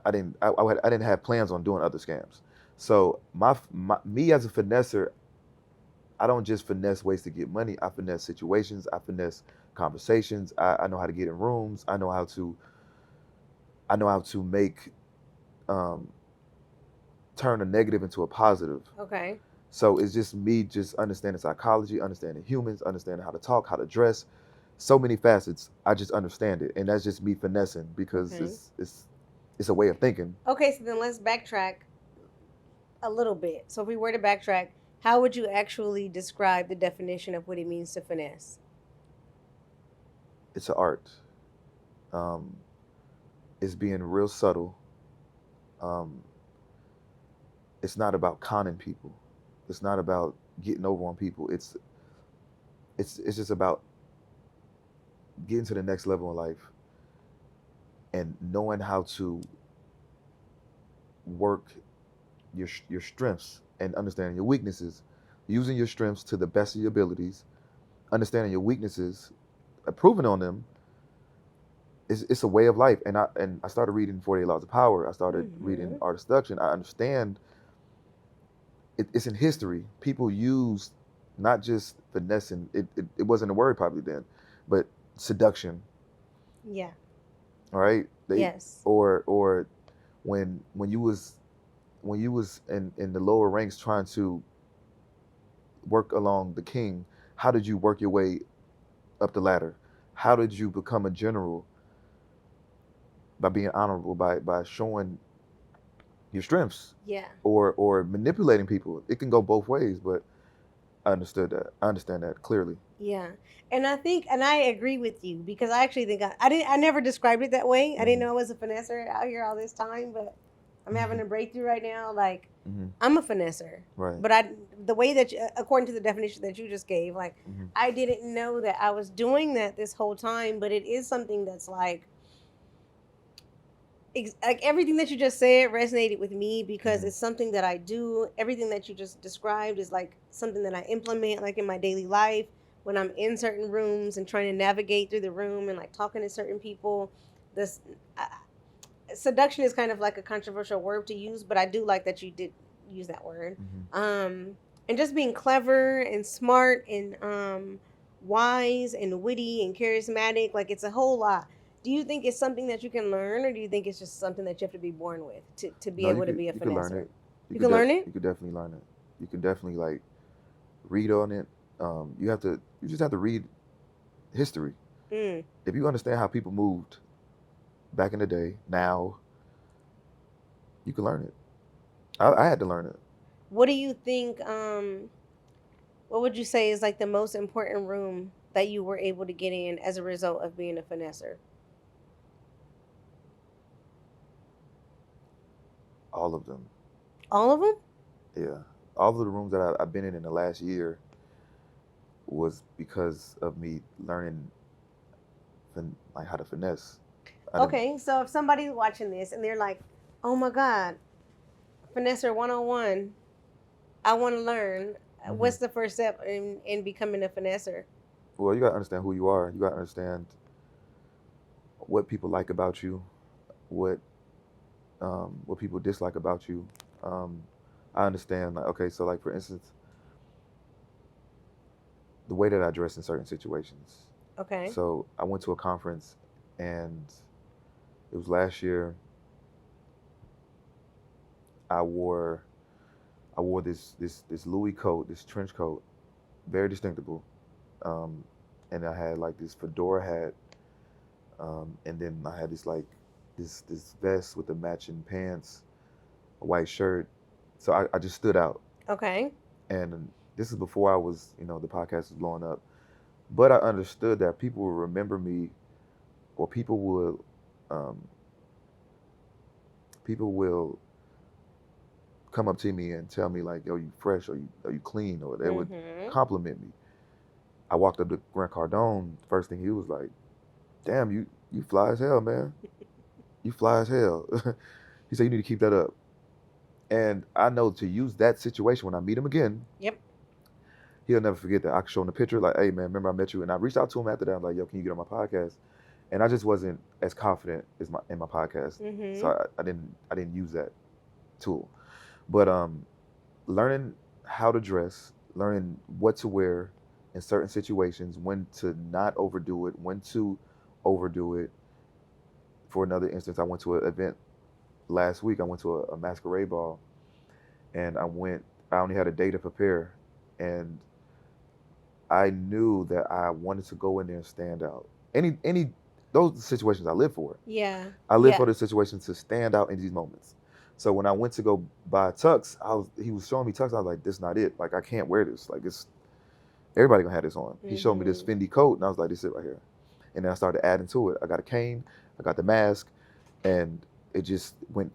[SPEAKER 1] I didn't have plans on doing other scams. So me as a finesser, I don't just finesse ways to get money. I finesse situations. I finesse conversations. I know how to get in rooms. I know how to make turn a negative into a positive.
[SPEAKER 2] Okay.
[SPEAKER 1] So it's just me just understanding psychology, understanding humans, understanding how to talk, how to dress. So many facets. I just understand it, and that's just me finessing because it's a way of thinking.
[SPEAKER 2] Okay, so then let's backtrack a little bit. So if we were to backtrack, how would you actually describe the definition of what it means to finesse?
[SPEAKER 1] It's an art. It's being real subtle. It's not about conning people. It's not about getting over on people. It's just about getting to the next level in life and knowing how to work your strengths and understanding your weaknesses, using your strengths to the best of your abilities, understanding your weaknesses, improving on them. It's a way of life. And I started reading 48 Laws of Power. I started reading Art of Seduction. I understand it's in history. People used not just finessing, it wasn't a word probably then, but seduction.
[SPEAKER 2] Yeah.
[SPEAKER 1] right? They
[SPEAKER 2] Yes.
[SPEAKER 1] or when you was in the lower ranks trying to work along the king, how did you work your way up the ladder? How did you become a general? By being honorable, by showing your strengths,
[SPEAKER 2] Yeah.
[SPEAKER 1] or manipulating people. It can go both ways, but I understood that. I understand that clearly.
[SPEAKER 2] Yeah. And I think, and I agree with you because I actually think I never described it that way. I didn't
[SPEAKER 1] Hmm.
[SPEAKER 2] know I was a finesser out here all this time, but I'm having a breakthrough right now. Like,
[SPEAKER 1] Hmm.
[SPEAKER 2] I'm a finesser,
[SPEAKER 1] Right.
[SPEAKER 2] but the way that, according to the definition that you just gave, like,
[SPEAKER 1] Hmm.
[SPEAKER 2] I didn't know that I was doing that this whole time, but it is something that's like everything that you just said resonated with me because
[SPEAKER 1] Hmm.
[SPEAKER 2] it's something that I do. Everything that you just described is like something that I implement like in my daily life when I'm in certain rooms and trying to navigate through the room and like talking to certain people. This seduction is kind of like a controversial word to use, but I do like that you did use that word.
[SPEAKER 1] Hmm.
[SPEAKER 2] And just being clever and smart and wise and witty and charismatic, like it's a whole lot. Do you think it's something that you can learn, or do you think it's just something that you have to be born with to be
[SPEAKER 1] No,
[SPEAKER 2] able to be a
[SPEAKER 1] you could learn
[SPEAKER 2] finesser?
[SPEAKER 1] it. You
[SPEAKER 2] You
[SPEAKER 1] could
[SPEAKER 2] can learn it.
[SPEAKER 1] you could definitely learn it. You can definitely like read on it. You just have to read history.
[SPEAKER 2] Mm.
[SPEAKER 1] If you understand how people moved back in the day, now you can learn it. I had to learn it.
[SPEAKER 2] What do you think? What would you say is like the most important room that you were able to get in as a result of being a finesser?
[SPEAKER 1] All of them.
[SPEAKER 2] All of them.
[SPEAKER 1] Yeah, all of the rooms that I've been in the last year was because of me learning like how to finesse. I didn't.
[SPEAKER 2] Okay, so if somebody's watching this and they're like, "Oh my God, Finesser 101, I want to learn,"
[SPEAKER 1] Hmm.
[SPEAKER 2] what's the first step in becoming a finesser?
[SPEAKER 1] Well, you gotta understand who you are. You gotta understand what people like about you, what what people dislike about you. Um, I understand. Like, okay, so like for instance, the way that I dress in certain situations.
[SPEAKER 2] Okay.
[SPEAKER 1] So I went to a conference, and it was last year. I wore this Louis coat, this trench coat, very distinctable. Um, and I had like this fedora hat, and then I had this vest with the matching pants, a white shirt. So I just stood out.
[SPEAKER 2] Okay.
[SPEAKER 1] And this is before I was, the podcast was blowing up. But I understood that people will remember me, or um, people will come up to me and tell me like, "Yo, you fresh, or you clean," or they would
[SPEAKER 2] Mm-hmm.
[SPEAKER 1] compliment me. I walked up to Grant Cardone. First thing he was like, "Damn, you fly as hell, man. You fly as hell." He said, "You need to keep that up." And I know to use that situation when I meet him again,
[SPEAKER 2] Yep.
[SPEAKER 1] he'll never forget that. I could show him the picture, like, "Hey, man, remember I met you?" And I reached out to him after that. I'm like, "Yo, can you get on my podcast?" And I just wasn't as confident as in my podcast, so
[SPEAKER 2] Mm-hmm.
[SPEAKER 1] I didn't use that tool. But learning how to dress, learning what to wear in certain situations, when to not overdo it, when to overdo it. For another instance, I went to an event last week. I went to a masquerade ball, and I only had a day to prepare, and I knew that I wanted to go in there and stand out. Any those situations I live for.
[SPEAKER 2] Yeah.
[SPEAKER 1] I live
[SPEAKER 2] Yeah.
[SPEAKER 1] for the situations to stand out in these moments. So when I went to go buy tux, he was showing me tux. I was like, "This is not it. Like I can't wear this. Like it's everybody gonna have this on." He showed me this
[SPEAKER 2] Mm-hmm.
[SPEAKER 1] Fendi coat, and I was like, "This is it right here." And then I started adding to it. I got a cane, I got the mask, and it just went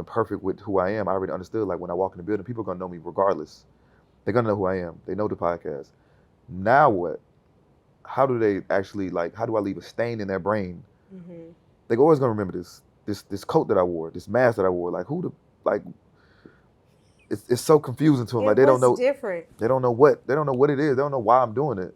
[SPEAKER 1] perfect with who I am. I already understood like when I walk in the building, people are gonna know me regardless. They're gonna know who I am. They know the podcast. Now what? How do they actually like? How do I leave a stain in their brain?
[SPEAKER 2] Mm-hmm.
[SPEAKER 1] They're always gonna remember this coat that I wore, this mask that I wore. Like who the like? It's so confusing to them. Like
[SPEAKER 2] It was different.
[SPEAKER 1] they don't know what it is. They don't know why I'm doing it.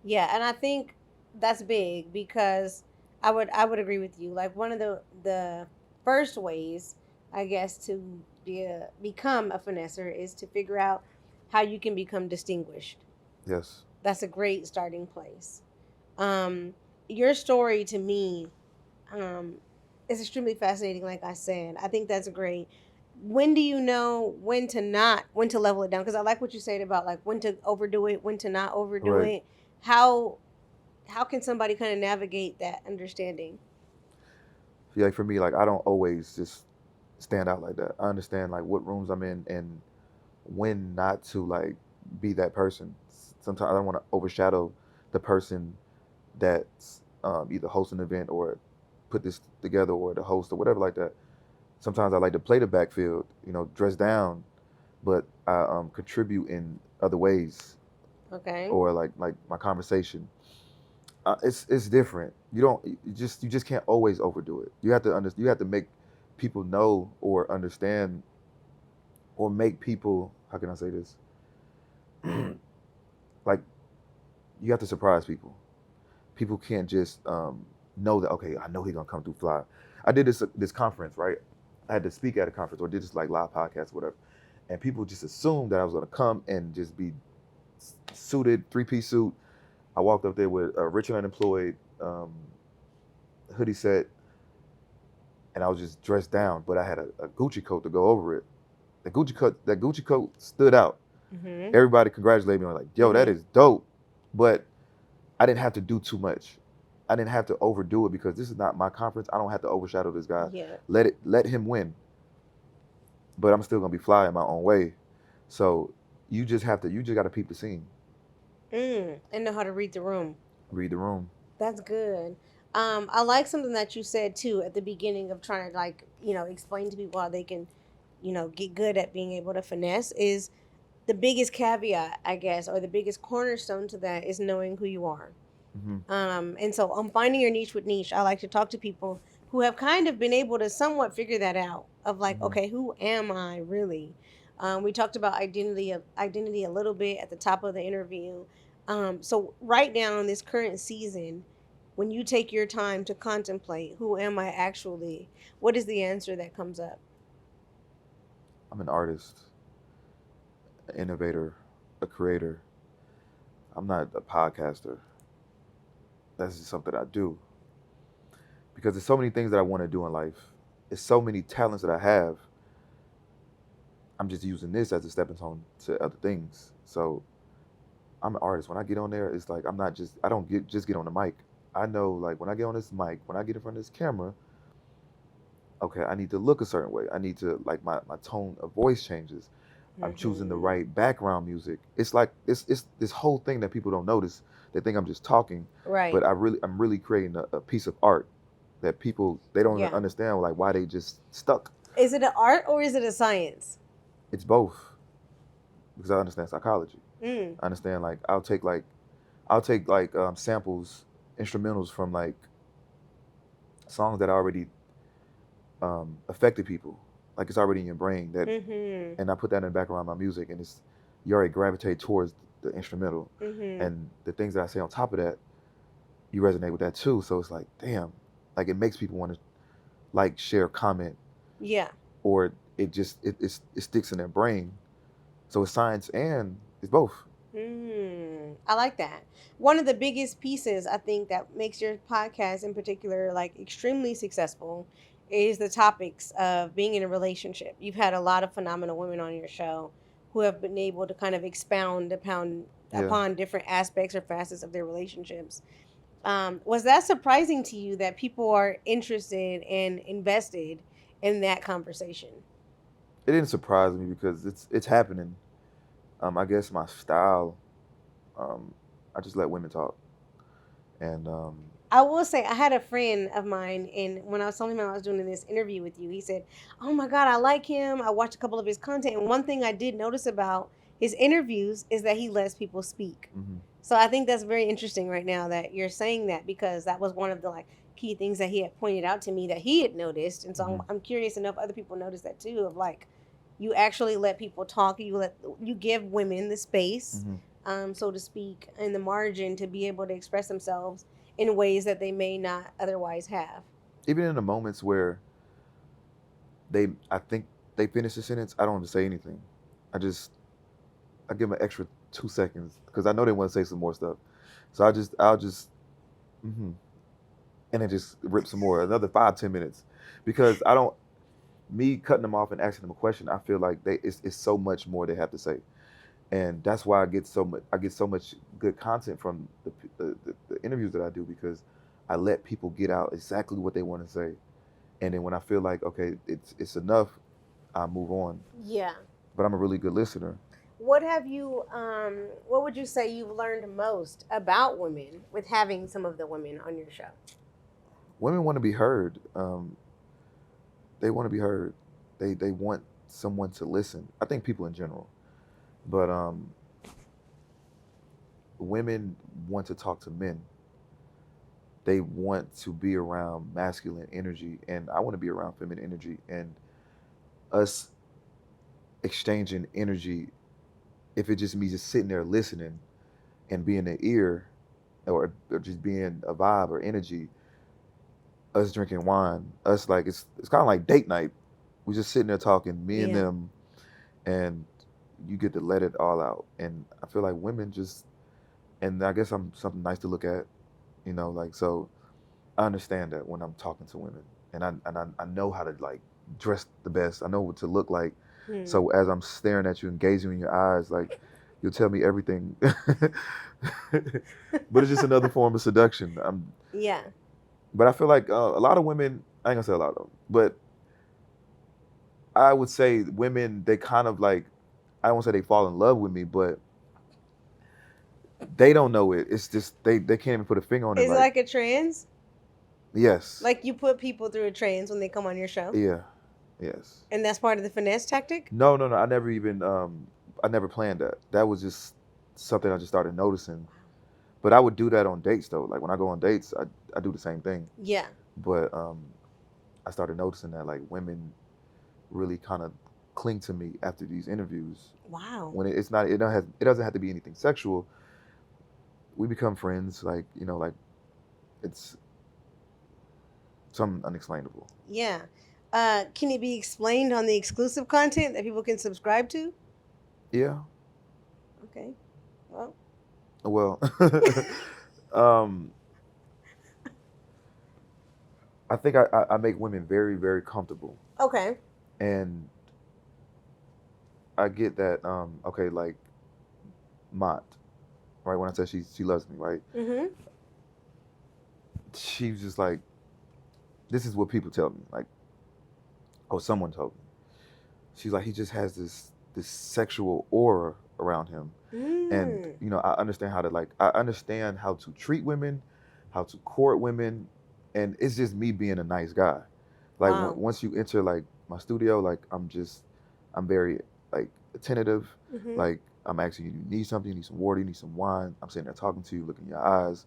[SPEAKER 2] Yeah, and I think that's big because I would agree with you. Like one of the first ways, I guess, to become a finesser is to figure out how you can become distinguished.
[SPEAKER 1] Yes.
[SPEAKER 2] That's a great starting place. Um, your story to me is extremely fascinating. Like I said, I think that's great. When do you know when to level it down? Because I like what you said about like when to overdo it, when to not overdo
[SPEAKER 1] Right.
[SPEAKER 2] it. How can somebody kind of navigate that understanding?
[SPEAKER 1] Yeah, like for me, like I don't always just stand out like that. I understand like what rooms I'm in and when not to like be that person. Sometimes I don't want to overshadow the person that's either hosting an event or put this together or the host or whatever like that. Sometimes I like to play the backfield, dress down, but I contribute in other ways
[SPEAKER 2] Okay.
[SPEAKER 1] or like my conversation. It's different. You just can't always overdo it. You have to make people know or understand or make people, how can I say this? Like you have to surprise people. People can't just know that, okay, I know he's gonna come through fly. I did this conference, right? I had to speak at a conference or did this like live podcast or whatever, and people just assumed that I was gonna come and just be suited, 3-piece suit. I walked up there with a rich and unemployed hoodie set, and I was just dressed down, but I had a Gucci coat to go over it. That Gucci coat stood out.
[SPEAKER 2] Mhm.
[SPEAKER 1] Everybody congratulated me on like, yo, that
[SPEAKER 2] Mhm.
[SPEAKER 1] is dope. But I didn't have to do too much. I didn't have to overdo it because this is not my conference. I don't have to overshadow this guy.
[SPEAKER 2] Yeah.
[SPEAKER 1] Let him win. But I'm still gonna be fly in my own way. So you just gotta peep the scene.
[SPEAKER 2] And know how to read the room.
[SPEAKER 1] Read the room.
[SPEAKER 2] That's good. I like something that you said too at the beginning of trying to like, explain to people how they can, get good at being able to finesse is the biggest caveat, I guess, or the biggest cornerstone to that is knowing who you are.
[SPEAKER 1] Hmm.
[SPEAKER 2] And so on finding your niche with niche, I like to talk to people who have kind of been able to somewhat figure that out of like,
[SPEAKER 1] Hmm.
[SPEAKER 2] okay, who am I really? We talked about identity a little bit at the top of the interview. So right now in this current season, when you take your time to contemplate, who am I actually? What is the answer that comes up?
[SPEAKER 1] I'm an artist, an innovator, a creator. I'm not a podcaster. That's just something I do. Because there's so many things that I want to do in life. There's so many talents that I have. I'm just using this as a stepping stone to other things. So I'm an artist. When I get on there, it's like I don't get on the mic. I know like when I get on this mic, when I get in front of this camera, okay, I need to look a certain way. I need to like my tone of voice changes. I'm choosing the
[SPEAKER 2] Mm-hmm.
[SPEAKER 1] right background music. It's like it's this whole thing that people don't notice. They think I'm just talking, but
[SPEAKER 2] Right.
[SPEAKER 1] I'm really creating a piece of art that people they don't even
[SPEAKER 2] Yeah.
[SPEAKER 1] understand like why they just stuck.
[SPEAKER 2] Is it an art or is it a science?
[SPEAKER 1] It's both because I understand psychology.
[SPEAKER 2] Mm.
[SPEAKER 1] I understand like I'll take like samples, instrumentals from like songs that already affected people. Like it's already in your brain that,
[SPEAKER 2] Mm-hmm.
[SPEAKER 1] and I put that in the background of my music, and it's you already gravitate towards the instrumental,
[SPEAKER 2] Mm-hmm.
[SPEAKER 1] and the things that I say on top of that, you resonate with that too. So it's like, damn, like it makes people want to like, share, comment,
[SPEAKER 2] Yeah.
[SPEAKER 1] or it sticks in their brain. So it's science and it's both.
[SPEAKER 2] I like that. One of the biggest pieces I think that makes your podcast in particular like extremely successful is the topics of being in a relationship. You've had a lot of phenomenal women on your show who have been able to kind of expound
[SPEAKER 1] Yeah,
[SPEAKER 2] upon different aspects or facets of their relationships. Was that surprising to you that people are interested and invested in that conversation?
[SPEAKER 1] it didn't surprise me because it's happening. I guess my style, um, I just let women talk, and
[SPEAKER 2] I will say I had a friend of mine, and when I was telling him I was doing this interview with you, he said, "Oh my God, I like him. I watched a couple of his content, and one thing I did notice about his interviews is that he lets people speak."
[SPEAKER 1] mhm,
[SPEAKER 2] So I think that's very interesting right now that you're saying that because that was one of the like key things that he had pointed out to me that he had noticed, and so
[SPEAKER 1] mhm,
[SPEAKER 2] I'm curious to know if other people noticed that too. Of like, you actually let people talk, you give women the space,
[SPEAKER 1] mhm.
[SPEAKER 2] so to speak, in the margin to be able to express themselves in ways that they may not otherwise have.
[SPEAKER 1] Even in the moments where I think they finish the sentence, I don't even say anything. I just I give them an extra 2 seconds because I know they want to say some more stuff. So I'll just mm-hmm. and then just rip some more, another 5-10 minutes, because me cutting them off and asking them a question, I feel like it's so much more they have to say, and that's why I get so much good content from the interviews that I do, because I let people get out exactly what they want to say, and then when I feel like okay, it's enough, I move on.
[SPEAKER 2] Yeah.
[SPEAKER 1] But I'm a really good listener.
[SPEAKER 2] What have you, what would you say you've learned most about women with having some of the women on your show?
[SPEAKER 1] Women want to be heard. They want to be heard. They want someone to listen. I think people in general, but women want to talk to men. They want to be around masculine energy, and I want to be around feminine energy, and us exchanging energy. If it just means just sitting there listening and being an ear, or just being a vibe or energy, us drinking wine, us like it's kind of like date night. We just sitting there talking, me and
[SPEAKER 2] Yeah.
[SPEAKER 1] them, and you get to let it all out. And I feel like women just, and I guess I'm something nice to look at, like so. I understand that when I'm talking to women, and I know how to like dress the best. I know what to look like. So as I'm staring at you, engaging in your eyes, like you'll tell me everything. But it's just another form of seduction.
[SPEAKER 2] Yeah.
[SPEAKER 1] But I feel like a lot of women, I ain't gonna say a lot of them, but I would say women, they kind of like, I won't say they fall in love with me, but they don't know it. It's just they can't even put a finger on it.
[SPEAKER 2] Is it like a trance?
[SPEAKER 1] Yes.
[SPEAKER 2] Like you put people through a trance when they come on your show?
[SPEAKER 1] Yeah. Yes.
[SPEAKER 2] And that's part of the finesse tactic?
[SPEAKER 1] No. I never even I never planned that. That was just something I just started noticing. But I would do that on dates though. Like when I go on dates, I do the same thing.
[SPEAKER 2] Yeah.
[SPEAKER 1] But I started noticing that like women really kind of cling to me after these interviews.
[SPEAKER 2] Wow.
[SPEAKER 1] When it doesn't have to be anything sexual. We become friends, like like it's something unexplainable.
[SPEAKER 2] Yeah. Can it be explained on the exclusive content that people can subscribe to?
[SPEAKER 1] Yeah.
[SPEAKER 2] Okay. Well.
[SPEAKER 1] Well, I think I make women very, very comfortable.
[SPEAKER 2] Okay.
[SPEAKER 1] And I get that, okay, like Mott, right? When I said she loves me, right?
[SPEAKER 2] Mm-hmm.
[SPEAKER 1] She's just like, this is what people tell me, like, or someone told me. She's like, he just has this sexual aura around him. And I understand how to treat women, how to court women, and it's just me being a nice guy. Like
[SPEAKER 2] Wow.
[SPEAKER 1] once you enter like my studio, like I'm very like attentive.
[SPEAKER 2] Mm-hmm.
[SPEAKER 1] Like I'm asking you need something, you need some water, you need some wine. I'm sitting there talking to you, looking in your eyes,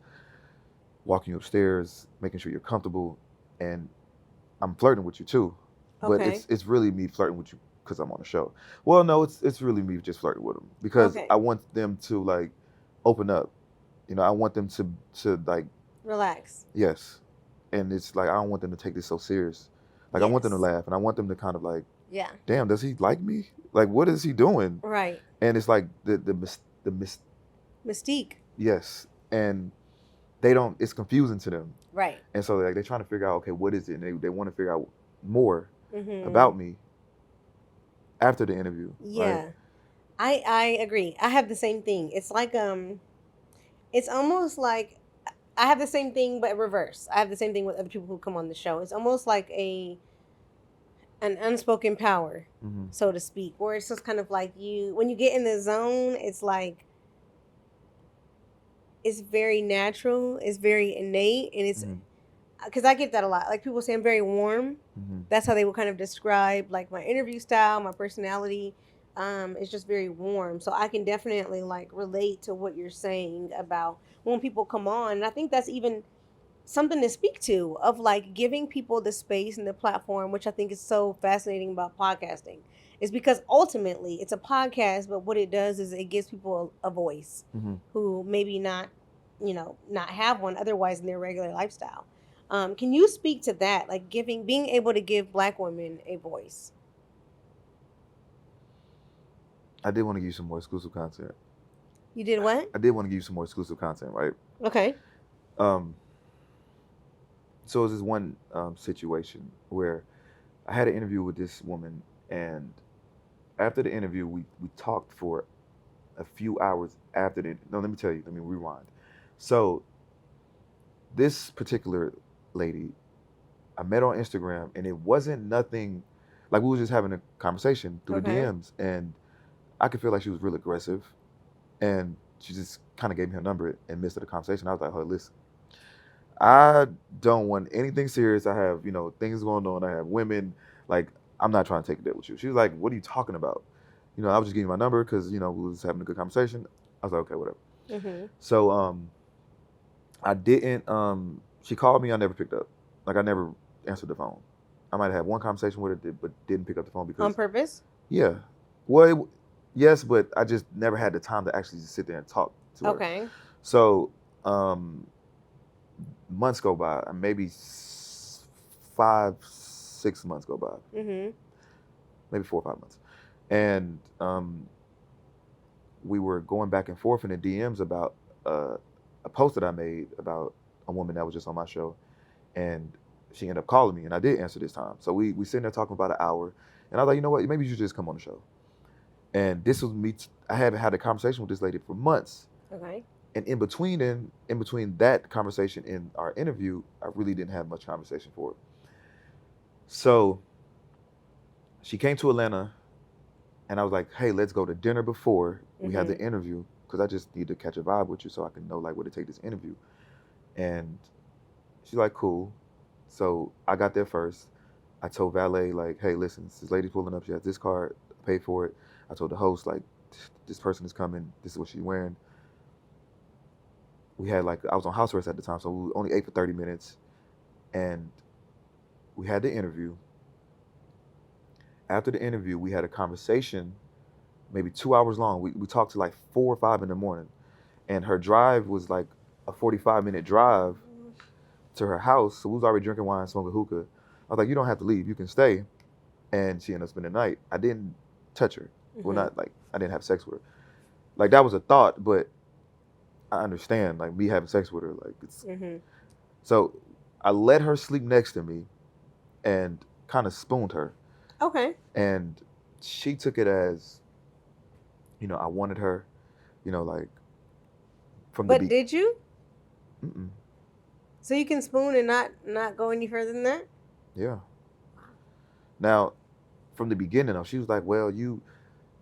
[SPEAKER 1] walking you upstairs, making sure you're comfortable, and I'm flirting with you too. But
[SPEAKER 2] Okay.
[SPEAKER 1] it's really me flirting with you because I'm on the show. Well, no, it's really me just flirting with them because
[SPEAKER 2] Okay.
[SPEAKER 1] I want them to like open up. I want them to like
[SPEAKER 2] relax.
[SPEAKER 1] Yes, and it's like I don't want them to take this so serious. Like I want them to
[SPEAKER 2] Yes.
[SPEAKER 1] laugh, and I want them to kind of like,
[SPEAKER 2] Yeah.
[SPEAKER 1] damn, does he like me? Like, what is he doing?
[SPEAKER 2] Right.
[SPEAKER 1] And it's like the
[SPEAKER 2] Mystique.
[SPEAKER 1] yes, and they don't. It's confusing to them,
[SPEAKER 2] Right.
[SPEAKER 1] and so like they're trying to figure out, okay, what is it? And they want to figure out more
[SPEAKER 2] Mm-hmm.
[SPEAKER 1] about me after the interview.
[SPEAKER 2] Yeah.
[SPEAKER 1] Right?
[SPEAKER 2] I agree. I have the same thing. It's like it's almost like I have the same thing but reverse. I have the same thing with other people who come on the show. It's almost like an unspoken power,
[SPEAKER 1] Mm-hmm.
[SPEAKER 2] so to speak, where it's just kind of like when you get in the zone, it's like it's very natural, it's very innate, and it's because I get that a lot. Like people say I'm very warm.
[SPEAKER 1] Mm-hmm.
[SPEAKER 2] That's how they would kind of describe like my interview style, my personality. It's just very warm. So I can definitely like relate to what you're saying about when people come on. And I think that's even something to speak to of like giving people the space and the platform, which I think is so fascinating about podcasting. Is because ultimately it's a podcast, but what it does is it gives people a voice who maybe not have one otherwise in their regular lifestyle. Can you speak to that? Like being able to give Black women a voice.
[SPEAKER 1] I did want to give you some more exclusive content.
[SPEAKER 2] You did what?
[SPEAKER 1] I did want to give you some more exclusive content, right?
[SPEAKER 2] Okay.
[SPEAKER 1] So it was this one situation where I had an interview with this woman, and after the interview, we talked for a few hours after the. No, let me tell you. Let me rewind. So this particular lady, I met on Instagram, and it wasn't nothing. Like we were just having a conversation through the
[SPEAKER 2] Okay.
[SPEAKER 1] DMs, and I could feel like she was real aggressive, and she just kind of gave me her number in the midst of the conversation. I was like, "Hey, listen, I don't want anything serious. I have, things going on. I have women. Like, I'm not trying to take a date with you." She was like, "What are you talking about?" I was just giving you my number because, we was having a good conversation. I was like, "Okay, whatever."
[SPEAKER 2] Mm-hmm.
[SPEAKER 1] So, I didn't, she called me. I never picked up. Like, I never answered the phone. I might have had one conversation with her, but didn't pick up the phone
[SPEAKER 2] On
[SPEAKER 1] because,
[SPEAKER 2] purpose?
[SPEAKER 1] yeah. Well, yes, but I just never had the time to actually just sit there and talk to her.
[SPEAKER 2] Okay.
[SPEAKER 1] So, months go by, and maybe 5, 6 months go by,
[SPEAKER 2] Mm-hmm.
[SPEAKER 1] maybe 4 or 5 months, and we were going back and forth in the DMs about a post that I made about a woman that was just on my show, and she ended up calling me, and I did answer this time. So we sitting there talking about an hour, and I was like, you know what, maybe you should just come on the show. And this was me. I haven't had a conversation with this lady for months.
[SPEAKER 2] Okay.
[SPEAKER 1] And in between that conversation and our interview, I really didn't have much conversation for her. So she came to Atlanta, and I was like, "Hey, let's go to dinner before we have the interview, because I just need to catch a vibe with you so I can know like where to take this interview." And she's like, "Cool." So I got there first. I told valet like, "Hey, listen, this lady's pulling up. She has this card. I paid for it." I told the host like, "This person is coming. This is what she's wearing." We had like, I was on house arrest at the time, so we only ate for 30 minutes, and we had the interview. After the interview, we had a conversation, maybe 2 hours long. We talked to like 4 or 5 in the morning, and her drive was like a 45-minute drive to her house. So we was already drinking wine, smoking hookah. I was like, "You don't have to leave. You can stay." And she ended up spending the night. I didn't touch her. Well, not like I didn't have sex with her. Like that was a thought, but I understand like me having sex with her. Like it's so I let her sleep next to me and kind of spooned her.
[SPEAKER 2] Okay.
[SPEAKER 1] And she took it as, I wanted her, like from the
[SPEAKER 2] But did you?
[SPEAKER 1] Mm-mm.
[SPEAKER 2] So you can spoon and not go any further than that?
[SPEAKER 1] Yeah. Now, from the beginning, though, she was like, "Well, you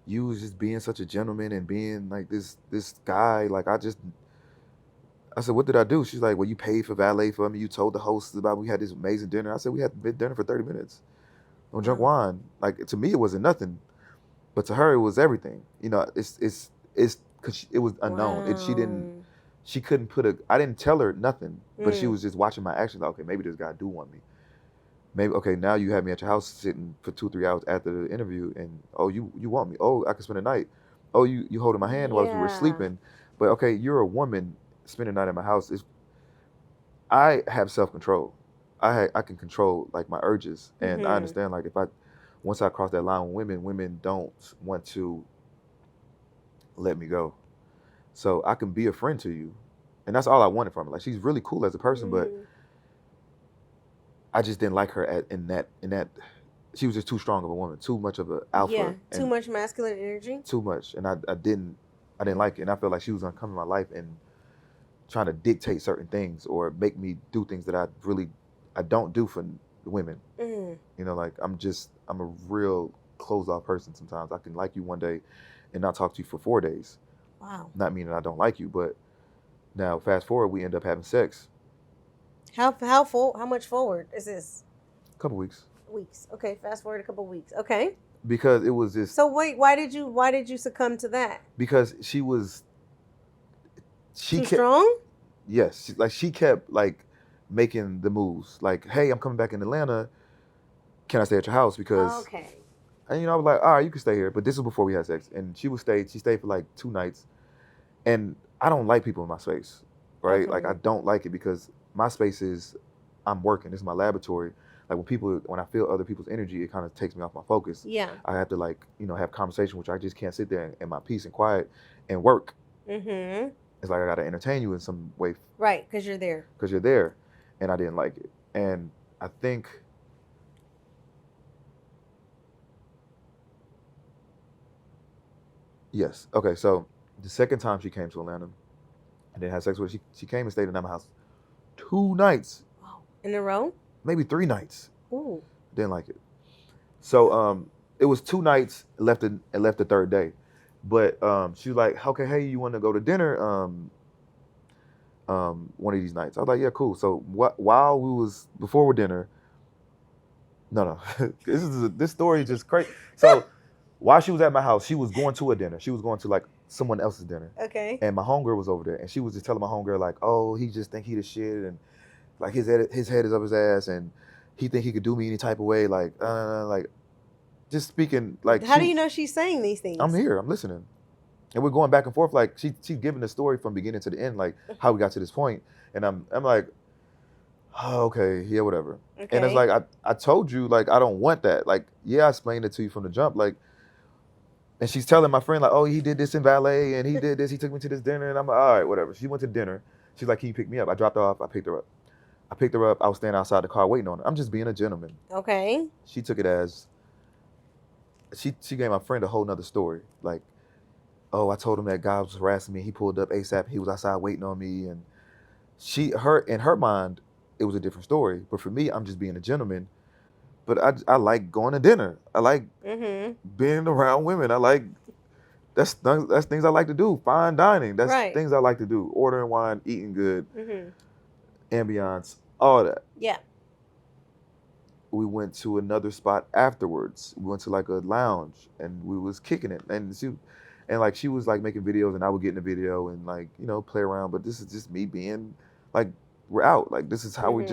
[SPEAKER 1] was just being such a gentleman and being like this guy. Like I said, what did I do?" She's like, "Well, you paid for valet for me. You told the hosts about we had this amazing dinner." I said, "We had dinner for 30 minutes on drunk wine." Like to me, it wasn't nothing, but to her, it was everything. It's because it was unknown, and she couldn't I didn't tell her nothing, but she was just watching my actions. Like, okay, maybe this guy do want me. Maybe okay, now you have me at your house sitting for 2 or 3 hours after the interview, and oh, you want me? Oh, I can spend the night. Oh, you holding my hand while we were sleeping, but okay, you're a woman spending the night at my house. I have self control. I can control like my urges, and I understand like if once I cross that line with women don't want to let me go. So I can be a friend to you, and that's all I wanted from her. Like she's really cool as a person, but I just didn't like her in that. She was just too strong of a woman, too much of an alpha.
[SPEAKER 2] Yeah, too much masculine energy.
[SPEAKER 1] Too much, and I didn't like it, and I felt like she was gonna come in my life and trying to dictate certain things or make me do things that I don't do for women. Like I'm a real closed off person. Sometimes I can like you one day and not talk to you for 4 days.
[SPEAKER 2] Wow.
[SPEAKER 1] Not meaning I don't like you, but now fast forward, we end up having sex.
[SPEAKER 2] How much forward is this?
[SPEAKER 1] A couple weeks.
[SPEAKER 2] Weeks. Okay, fast forward a couple weeks. Okay.
[SPEAKER 1] Because it was just.
[SPEAKER 2] So wait, why did you succumb to that?
[SPEAKER 1] Because she was.
[SPEAKER 2] Too strong?
[SPEAKER 1] Yes, she kept like making the moves. Like, "Hey, I'm coming back in Atlanta. Can I stay at your house?" Because.
[SPEAKER 2] Okay.
[SPEAKER 1] And I was like, "All right, you can stay here." But this was before we had sex, and she stayed for like 2 nights, and I don't like people in my space, right?
[SPEAKER 2] Okay.
[SPEAKER 1] Like I don't like it because my space is, I'm working. This is my laboratory. Like when I feel other people's energy, it kind of takes me off my focus.
[SPEAKER 2] Yeah.
[SPEAKER 1] I have to like have conversation, which I just can't sit there in my peace and quiet and work. It's like I got to entertain you in some way.
[SPEAKER 2] Right, because you're there.
[SPEAKER 1] And I didn't like it. And I think yes. Okay, so the second time she came to Atlanta and then had sex with her, she came and stayed in my house 2 nights,
[SPEAKER 2] Wow. In a row?
[SPEAKER 1] maybe 3 nights.
[SPEAKER 2] Ooh.
[SPEAKER 1] Didn't like it. So it was 2 nights left and left the third day. But she was like, okay, hey, you want to go to dinner one of these nights? I was like, yeah, cool. So while we was before dinner, no, this story is just crazy. So while she was at my house, she was going to a dinner. She was going to like someone else's dinner.
[SPEAKER 2] Okay.
[SPEAKER 1] And my homegirl was over there, and she was just telling my homegirl like, oh, he just think he the shit, and like his head is up his ass, and he think he could do me any type of way, like just speaking like.
[SPEAKER 2] How do you know she's saying these things?
[SPEAKER 1] I'm here. I'm listening. And we're going back and forth. Like she's giving the story from beginning to the end, like how we got to this point. And I'm like, oh, okay, yeah, whatever.
[SPEAKER 2] Okay.
[SPEAKER 1] And it's like I told you, like, I don't want that. Like, yeah, I explained it to you from the jump. Like, and she's telling my friend, like, oh, he did this in valet and he did this, he took me to this dinner, and I'm like, all right, whatever. She went to dinner. She's like, can you pick me up? I dropped her off, I picked her up. I was standing outside the car waiting on her. I'm just being a gentleman.
[SPEAKER 2] Okay.
[SPEAKER 1] She took it as she gave my friend a whole nother story. Like, oh, I told him that guy was harassing me. He pulled up ASAP. He was outside waiting on me. And in her mind, it was a different story. But for me, I'm just being a gentleman. But I like going to dinner. I like being around women. I like, that's things I like to do. Fine dining. That's
[SPEAKER 2] right.
[SPEAKER 1] Things I like to do. Ordering wine, eating good, ambiance, all that.
[SPEAKER 2] Yeah.
[SPEAKER 1] We went to another spot afterwards. We went to like a lounge and we was kicking it. And she was like making videos and I would get in the video and like, you know, play around. But this is just me being like, we're out. Like, this is how we're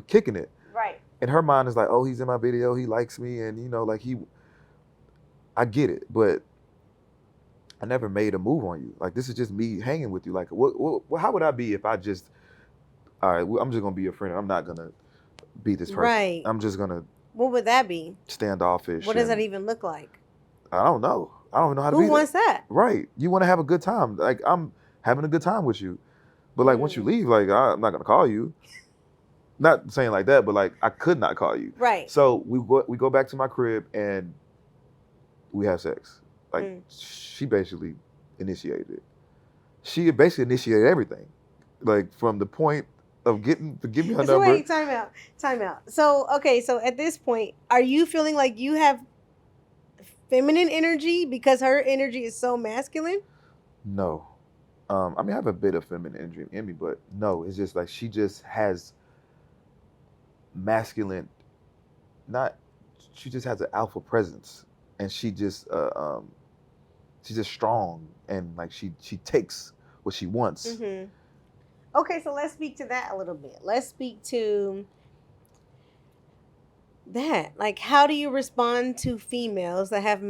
[SPEAKER 1] kicking it.
[SPEAKER 2] Right.
[SPEAKER 1] And her mind is like, oh, he's in my video. He likes me. And, you know, like I get it. But I never made a move on you. Like, this is just me hanging with you. Like, how would I be if I just, all right, I'm just going to be your friend. I'm not going to be this person.
[SPEAKER 2] Right.
[SPEAKER 1] I'm just going to.
[SPEAKER 2] What would that be?
[SPEAKER 1] Standoffish.
[SPEAKER 2] What does that even look like?
[SPEAKER 1] I don't know. I don't even know how to be.
[SPEAKER 2] Who wants that?
[SPEAKER 1] Right. You want to have a good time. Like, I'm having a good time with you. But like, once you leave, like, I'm not going to call you. Not saying like that, but like, I could not call you.
[SPEAKER 2] Right.
[SPEAKER 1] So we go back to my crib and we have sex. Like, she basically initiated it. She basically initiated everything. Like, from the point of give me her number.
[SPEAKER 2] Wait, time out. So, okay, so at this point, are you feeling like you have feminine energy because her energy is so masculine?
[SPEAKER 1] No. I mean, I have a bit of feminine energy in me, but no, it's just like she just has masculine, she just has an alpha presence, and she's just strong, and like she takes what she wants.
[SPEAKER 2] Mm-hmm. Okay, so let's speak to that a little bit. Let's speak to that. Like, how do you respond to females that have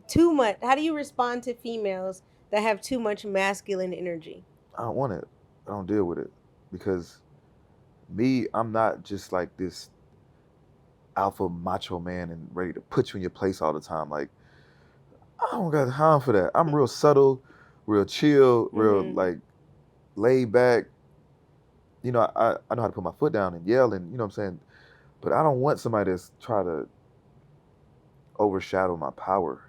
[SPEAKER 2] too much? How do you respond to females that have too much masculine energy?
[SPEAKER 1] I don't want it. I don't deal with it because I'm not just like this alpha macho man and ready to put you in your place all the time. Like, I don't got time for that. I'm real subtle, real chill, real like laid back. You know, I know how to put my foot down and yell, and you know what I'm saying? But I don't want somebody that's try to overshadow my power.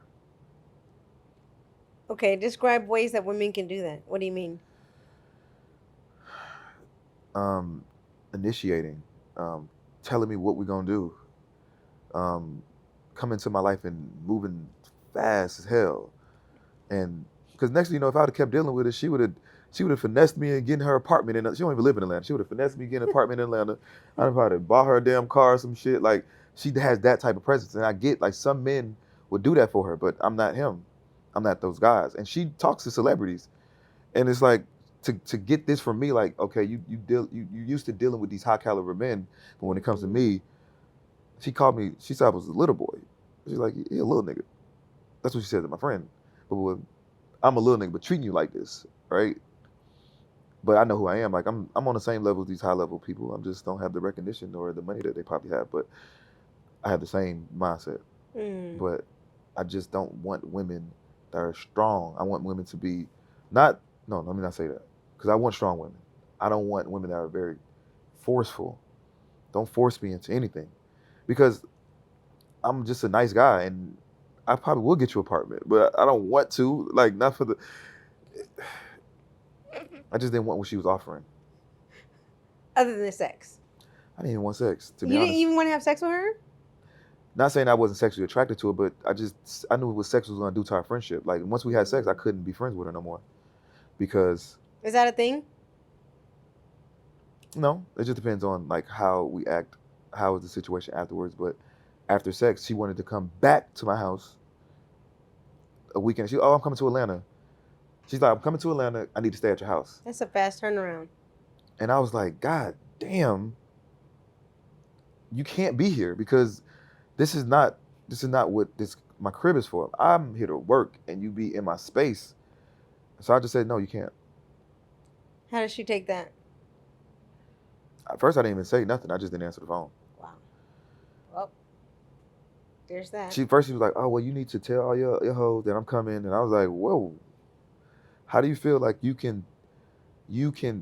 [SPEAKER 2] Okay, describe ways that women can do that. What do you mean?
[SPEAKER 1] Initiating, telling me what we're gonna do, coming into my life and moving fast as hell. And because next thing you know, if I would have kept dealing with it, she would have finessed me and getting her apartment in. She don't even live in Atlanta. She would have finessed me getting an apartment in Atlanta. I'd have probably bought her a damn car or some shit. Like, she has that type of presence, and I get like some men would do that for her, but I'm not him. I'm not those guys. And she talks to celebrities, and it's like to get this from me, like, okay, you used to dealing with these high caliber men, but when it comes to me, she called me. She said I was a little boy. She's like, "Yeah, a little nigga." That's what she said to my friend. But I'm a little nigga, but treating you like this, right? But I know who I am. Like, I'm on the same level as these high level people. I just don't have the recognition or the money that they probably have. But I have the same mindset. But I just don't want women that are strong. I want women to be let me not say that. Because I want strong women. I don't want women that are very forceful. Don't force me into anything, because I'm just a nice guy, and I probably will get you an apartment, but I don't want to. Like, not for the. I just didn't want what she was offering.
[SPEAKER 2] Other than sex.
[SPEAKER 1] I didn't even want sex, to be
[SPEAKER 2] You
[SPEAKER 1] honest.
[SPEAKER 2] didn't even want to have sex with her?
[SPEAKER 1] Not saying I wasn't sexually attracted to her, but I knew what sex was going to do to our friendship. Like, once we had sex, I couldn't be friends with her no more, because
[SPEAKER 2] Is that a thing?
[SPEAKER 1] no, it just depends on like how we act, how was the situation afterwards. But after sex, she wanted to come back to my house a weekend. I'm coming to Atlanta. She's like, I'm coming to Atlanta. I need to stay at your house.
[SPEAKER 2] That's a fast turnaround.
[SPEAKER 1] And I was like, God damn, you can't be here, because this is not what my crib is for. I'm here to work and you be in my space. So I just said, no, you can't.
[SPEAKER 2] How did she take that?
[SPEAKER 1] At first I didn't even say nothing. I just didn't answer the phone.
[SPEAKER 2] Wow. Well, there's that.
[SPEAKER 1] She was like, oh, well, you need to tell all your hoes that I'm coming. And I was like, whoa, how do you feel like you can,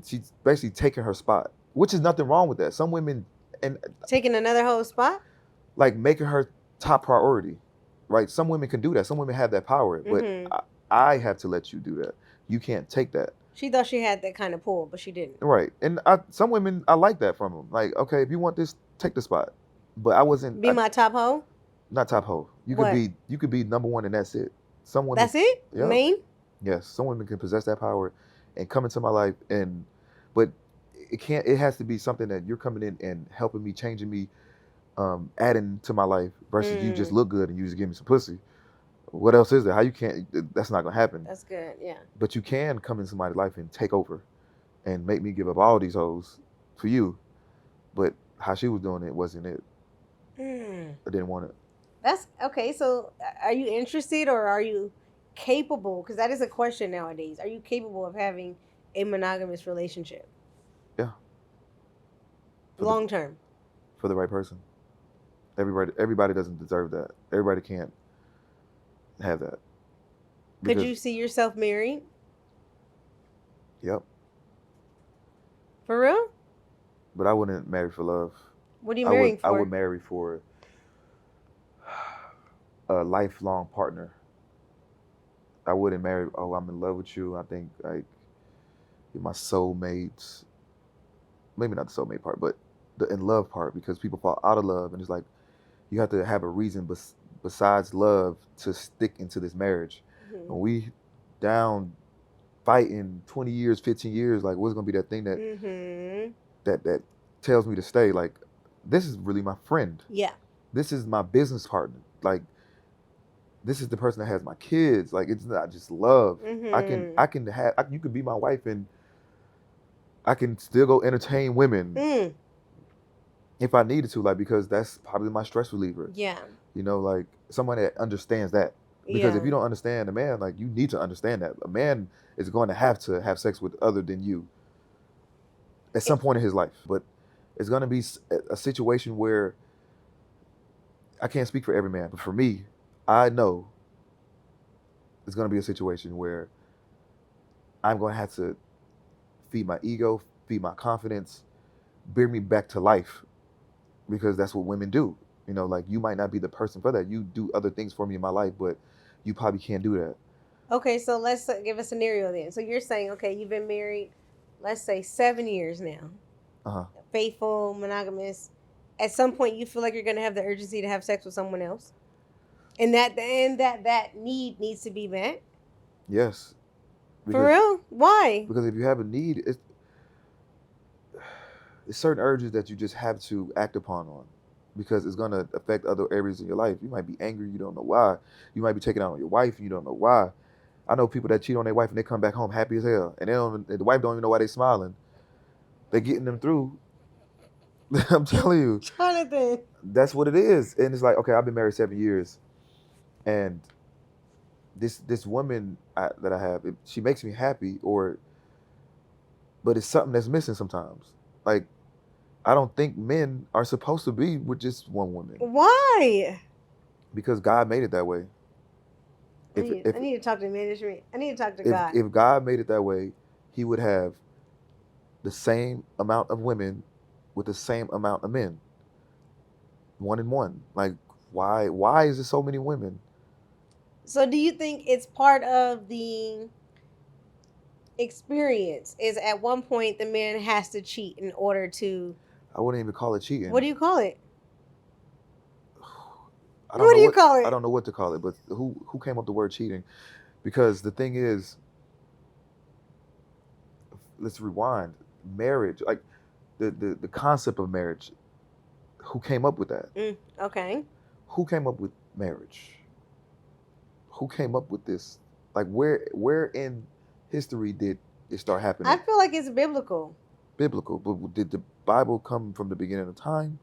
[SPEAKER 1] she's basically taking her spot, which is nothing wrong with that. Some women, and
[SPEAKER 2] taking another whole spot?
[SPEAKER 1] Like making her top priority, right? Some women can do that. Some women have that power, but I have to let you do that. You can't take that.
[SPEAKER 2] She thought she had that kind of pull, but she didn't.
[SPEAKER 1] Right. And some women, I like that from them. Like, okay, if you want this, take the spot. But I wasn't.
[SPEAKER 2] Be my top hoe?
[SPEAKER 1] Not top hoe. You could be number one and that's it. Some women.
[SPEAKER 2] That's it?
[SPEAKER 1] Yeah.
[SPEAKER 2] Main?
[SPEAKER 1] Yes. Some women can possess that power and come into my life, but it has to be something that you're coming in and helping me, changing me, adding to my life, versus you just look good and you just give me some pussy. What else is there? How you can't? That's not gonna happen.
[SPEAKER 2] That's good, yeah.
[SPEAKER 1] But you can come into my life and take over, and make me give up all these hoes for you. But how she was doing it wasn't it. I didn't want it.
[SPEAKER 2] That's okay. So, are you interested or are you capable? Because that is a question nowadays. Are you capable of having a monogamous relationship?
[SPEAKER 1] Yeah.
[SPEAKER 2] Long term.
[SPEAKER 1] For the right person. Everybody doesn't deserve that. Everybody can't have that.
[SPEAKER 2] Could you see yourself married?
[SPEAKER 1] Yep.
[SPEAKER 2] For real?
[SPEAKER 1] But I wouldn't marry for love.
[SPEAKER 2] What are you marrying for?
[SPEAKER 1] I would marry for a lifelong partner. I wouldn't marry, oh, I'm in love with you. I think like you're my soulmate. Maybe not the soulmate part, but the in love part, because people fall out of love and it's like you have to have a reason besides love to stick into this marriage. When we down fighting 20 years, 15 years, like what's gonna be that thing that tells me to stay? Like, this is really my friend.
[SPEAKER 2] Yeah.
[SPEAKER 1] This is my business partner. Like, this is the person that has my kids. Like, it's not just love. You could be my wife and I can still go entertain women if I needed to, like, because that's probably my stress reliever.
[SPEAKER 2] Yeah.
[SPEAKER 1] You know, like someone that understands that. Because if you don't understand a man, like, you need to understand that a man is going to have sex with other than you at some point in his life. But it's going to be a situation where I can't speak for every man, but for me, I know it's going to be a situation where I'm going to have to feed my ego, feed my confidence, bring me back to life, because that's what women do. You know, like, you might not be the person for that. You do other things for me in my life, but you probably can't do that.
[SPEAKER 2] Okay, so let's give a scenario then. So you're saying, okay, you've been married, let's say 7 years now. Faithful, monogamous. At some point, you feel like you're going to have the urgency to have sex with someone else, and that need needs to be met.
[SPEAKER 1] Yes.
[SPEAKER 2] For real? Why?
[SPEAKER 1] Because if you have a need, it's certain urges that you just have to act upon on, because it's going to affect other areas in your life. You might be angry, you don't know why. You might be taking out on your wife, and you don't know why. I know people that cheat on their wife and they come back home happy as hell, and the wife don't even know why they're smiling. They're getting them through. I'm telling you.
[SPEAKER 2] Jonathan.
[SPEAKER 1] That's what it is. And it's like, okay, I've been married 7 years, and this woman that I have, she makes me happy, but it's something that's missing sometimes. Like, I don't think men are supposed to be with just one woman.
[SPEAKER 2] Why?
[SPEAKER 1] Because God made it that way.
[SPEAKER 2] I need to talk to management. I need to talk to God.
[SPEAKER 1] If God made it that way, he would have the same amount of women with the same amount of men. one and one. Like, why is there so many women?
[SPEAKER 2] So do you think it's part of the experience? Is at one point the man has to cheat in order to?
[SPEAKER 1] I wouldn't even call it cheating.
[SPEAKER 2] What do you call it?
[SPEAKER 1] I don't
[SPEAKER 2] What
[SPEAKER 1] know
[SPEAKER 2] do you call it?
[SPEAKER 1] I don't know what to call it, but who came up with the word cheating? Because the thing is, let's rewind. Marriage, like the concept of marriage, who came up with that?
[SPEAKER 2] Okay.
[SPEAKER 1] Who came up with marriage? Who came up with this? Like, where in history did it start happening?
[SPEAKER 2] I feel like it's biblical.
[SPEAKER 1] Biblical, but did the Bible come from the beginning of time?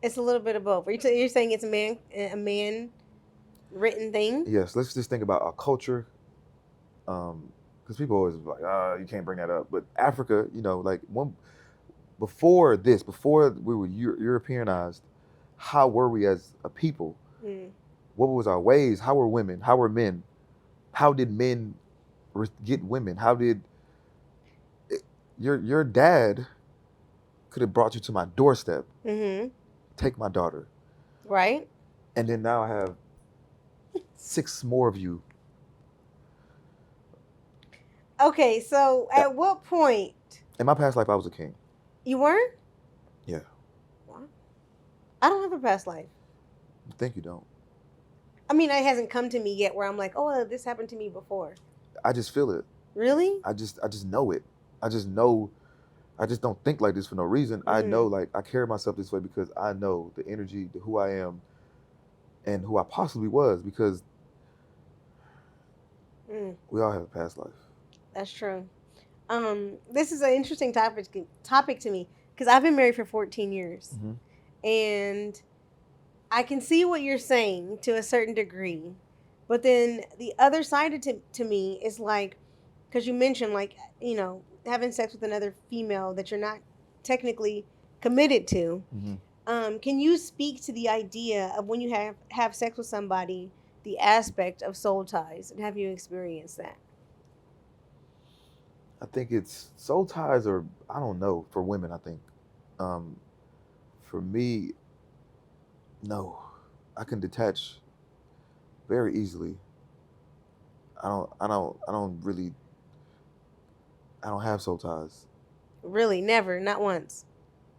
[SPEAKER 2] It's a little bit of both. You're saying it's a man written thing?
[SPEAKER 1] Yes. Let's just think about our culture. Because people always like, you can't bring that up. But Africa, like before we were Europeanized, how were we as a people? What was our ways? How were women? How were men? How did men get women? How did your dad could have brought you to my doorstep? Take my daughter.
[SPEAKER 2] Right.
[SPEAKER 1] And then now I have 6 more of you.
[SPEAKER 2] Okay, so at what point?
[SPEAKER 1] In my past life, I was a king.
[SPEAKER 2] You were?
[SPEAKER 1] Yeah.
[SPEAKER 2] Wow. I don't have a past life.
[SPEAKER 1] I think you don't.
[SPEAKER 2] I mean, it hasn't come to me yet where I'm like, oh, this happened to me before.
[SPEAKER 1] I just feel it.
[SPEAKER 2] Really?
[SPEAKER 1] I just know it. I just know. I just don't think like this for no reason. I know, like, I carry myself this way because I know the energy, who I am, and who I possibly was, because we all have a past life.
[SPEAKER 2] That's true. This is an interesting topic to me because I've been married for 14 years. And I can see what you're saying to a certain degree. But then the other side to me is like, because you mentioned, like, having sex with another female that you're not technically committed to. Can you speak to the idea of when you have sex with somebody, the aspect of soul ties, and have you experienced that?
[SPEAKER 1] I think it's soul ties, or I don't know, for women. I think for me, no, I can detach very easily. I don't have soul ties.
[SPEAKER 2] Really? Never? Not once?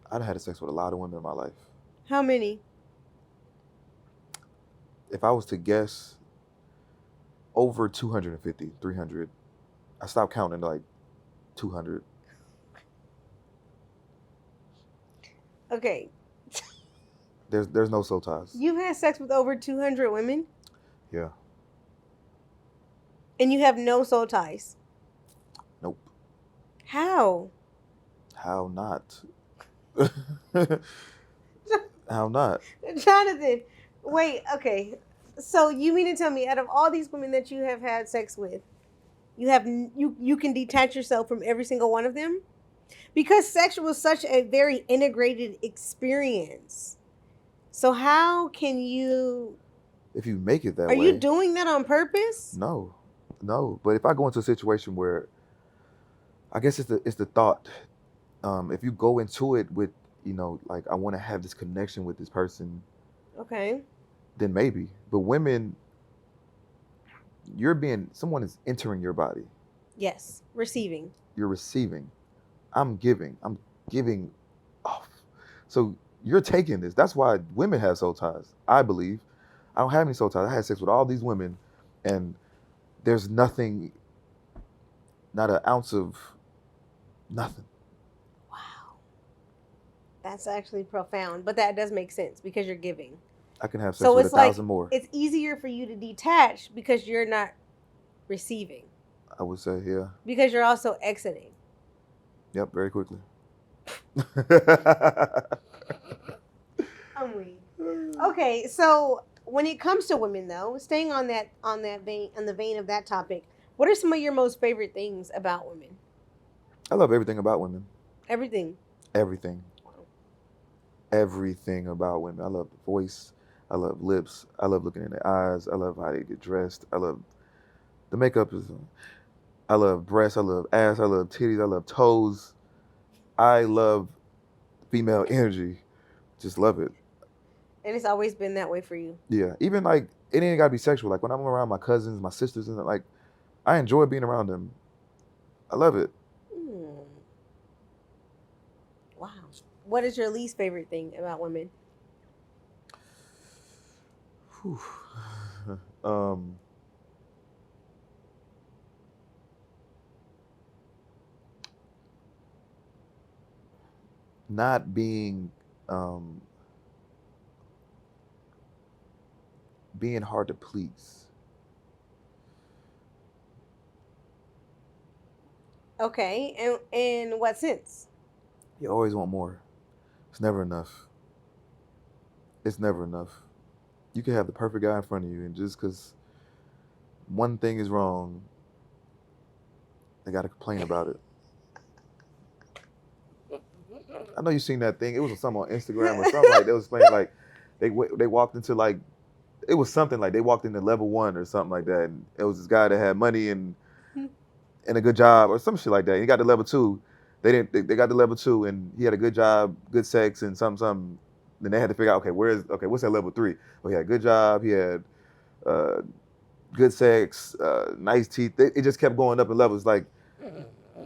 [SPEAKER 1] I've had sex with a lot of women in my life.
[SPEAKER 2] How many?
[SPEAKER 1] If I was to guess, over 250, 300. I stopped counting like 200.
[SPEAKER 2] Okay.
[SPEAKER 1] There's no soul ties.
[SPEAKER 2] You've had sex with over 200 women?
[SPEAKER 1] Yeah.
[SPEAKER 2] And you have no soul ties?
[SPEAKER 1] Nope.
[SPEAKER 2] How?
[SPEAKER 1] How not? How not?
[SPEAKER 2] Jonathan, wait, okay. So you mean to tell me, out of all these women that you have had sex with, you can detach yourself from every single one of them? Because sex was such a very integrated experience. So how can you...
[SPEAKER 1] If you make it that
[SPEAKER 2] way... Are
[SPEAKER 1] way...
[SPEAKER 2] you doing that on purpose?
[SPEAKER 1] No. But if I go into a situation where... I guess it's the thought. If you go into it with, like, I want to have this connection with this person...
[SPEAKER 2] Okay.
[SPEAKER 1] Then maybe. But women... someone is entering your body.
[SPEAKER 2] Yes. Receiving.
[SPEAKER 1] You're receiving. I'm giving off. So you're taking this. That's why women have soul ties, I believe. I don't have any soul ties. I had sex with all these women, and there's nothing, not an ounce of nothing.
[SPEAKER 2] Wow. That's actually profound, but that does make sense because you're giving.
[SPEAKER 1] I can have sex with 1,000 more.
[SPEAKER 2] It's easier for you to detach because you're not receiving.
[SPEAKER 1] I would say, yeah.
[SPEAKER 2] Because you're also exiting.
[SPEAKER 1] Yep, very quickly.
[SPEAKER 2] I'm weak. Okay, so when it comes to women, though, staying on the vein of that topic, what are some of your most favorite things about women?
[SPEAKER 1] I love everything about women.
[SPEAKER 2] Everything.
[SPEAKER 1] Everything. Wow. Everything about women. I love the voice. I love lips. I love looking in their eyes. I love how they get dressed. I love the makeup. I love breasts. I love ass. I love titties. I love toes. I love female energy. Just love it.
[SPEAKER 2] And it's always been that way for you.
[SPEAKER 1] Yeah. Even like it ain't gotta be sexual. Like when I'm around my cousins, my sisters, and like I enjoy being around them. I love it.
[SPEAKER 2] Hmm. Wow. What is your least favorite thing about women?
[SPEAKER 1] Whew. um, not being um, being hard to please.
[SPEAKER 2] Okay. And in what sense?
[SPEAKER 1] You always want more. It's never enough. It's never enough. You can have the perfect guy in front of you, and just because one thing is wrong, they got to complain about it. I know you seen that thing. It was something on Instagram or something like they was playing like they walked into like it was something like they walked into level 1 or something like that, and it was this guy that had money and a good job or some shit like that. And he got to level 2. They didn't. They got to level 2, and he had a good job, good sex, and something. Then they had to figure out what's that level 3? Oh, he had a good job. He had uh, good sex, nice teeth. It just kept going up in levels. Like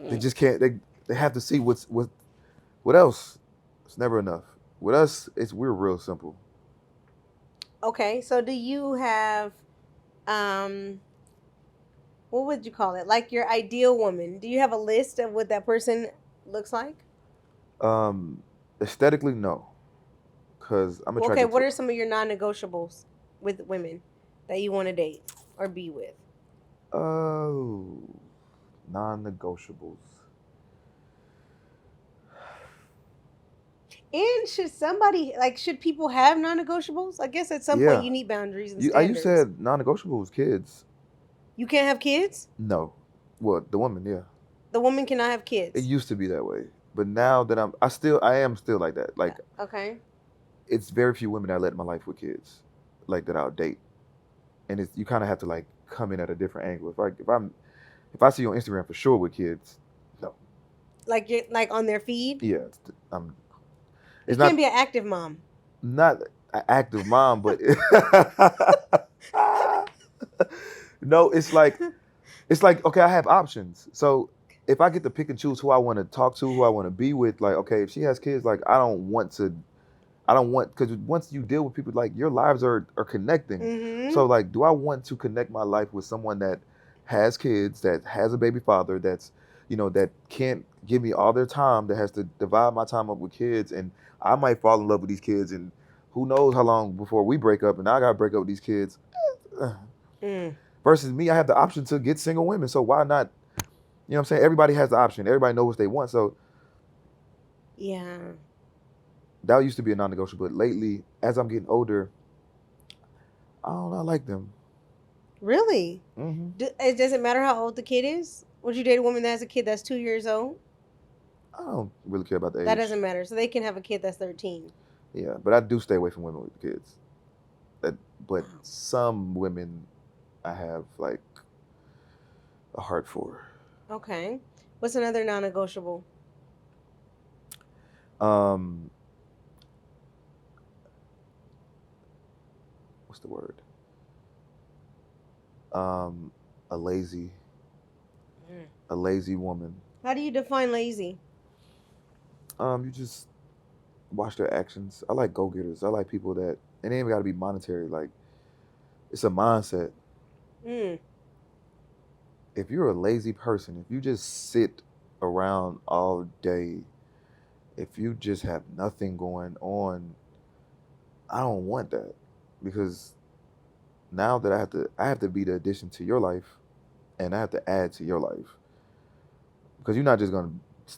[SPEAKER 1] they just can't. They have to see what else. It's never enough. With us, we're real simple.
[SPEAKER 2] Okay. So do you have um what would you call it? Like your ideal woman. Do you have a list of what that person looks like?
[SPEAKER 1] Um, Aesthetically, no, because I'm
[SPEAKER 2] Okay,
[SPEAKER 1] attracted
[SPEAKER 2] what
[SPEAKER 1] to.
[SPEAKER 2] are some of your non-negotiables with women that you want to date or be with?
[SPEAKER 1] Oh, non-negotiables.
[SPEAKER 2] And should people have non-negotiables? I guess at some point
[SPEAKER 1] Yeah,
[SPEAKER 2] you need boundaries and
[SPEAKER 1] you
[SPEAKER 2] standards.
[SPEAKER 1] said non-negotiables, kids.
[SPEAKER 2] You can't have kids?
[SPEAKER 1] No, what the woman? Yeah,
[SPEAKER 2] The woman cannot have
[SPEAKER 1] it
[SPEAKER 2] kids.
[SPEAKER 1] used to be that way, but now that I am still like that. Like
[SPEAKER 2] Okay.
[SPEAKER 1] it's very few women that I let in my life with kids, like that I'll date, and it's you kind of have to like come in at a different angle. If I see you on Instagram for sure with kids, no,
[SPEAKER 2] Like you're like on their feed?
[SPEAKER 1] yeah,
[SPEAKER 2] You
[SPEAKER 1] it's
[SPEAKER 2] can't
[SPEAKER 1] not
[SPEAKER 2] be an active mom.
[SPEAKER 1] not an active mom, but no, it's like okay, I have options. So if I get to pick and choose who I want to talk to, who I want to be with, like okay, if she has kids, like I don't want because once you deal with people, like your lives are connecting.
[SPEAKER 2] Mm-hmm.
[SPEAKER 1] So like, do I want to connect my life with someone that has kids, that has a baby father, that's that can't give me all their time, that has to divide my time up with kids, and I might fall in love with these kids, and who knows how long before we break up, and I gotta break up with these kids.
[SPEAKER 2] Mm.
[SPEAKER 1] Versus me, I have the option to get single women, so why not? You know what I'm saying? Everybody has the option. Everybody knows what they want. So
[SPEAKER 2] Yeah.
[SPEAKER 1] that used to be a non-negotiable. But lately, as I'm getting older, I don't know, I like them.
[SPEAKER 2] Really?
[SPEAKER 1] Hmm.
[SPEAKER 2] It doesn't matter how old the kid is? Would you date a woman that has a kid that's 2 years old?
[SPEAKER 1] I don't really care about the
[SPEAKER 2] That
[SPEAKER 1] age.
[SPEAKER 2] doesn't matter. So they can have a kid that's 13.
[SPEAKER 1] Yeah, but I do stay away from women with kids. That, but
[SPEAKER 2] Wow.
[SPEAKER 1] some women, I have like a heart for.
[SPEAKER 2] Okay. What's another non-negotiable?
[SPEAKER 1] Um, what's the word? Um, a lazy,
[SPEAKER 2] Mm.
[SPEAKER 1] a lazy woman.
[SPEAKER 2] How do you define lazy?
[SPEAKER 1] You just watch their actions. I like go-getters. I like people that, and it ain't got to be monetary. Like it's a mindset.
[SPEAKER 2] Mm.
[SPEAKER 1] If you're a lazy person, if you just sit around all day, if you just have nothing going on, I don't want that because now that I have to be the addition to your life, and I have to add to your life because you're not just gonna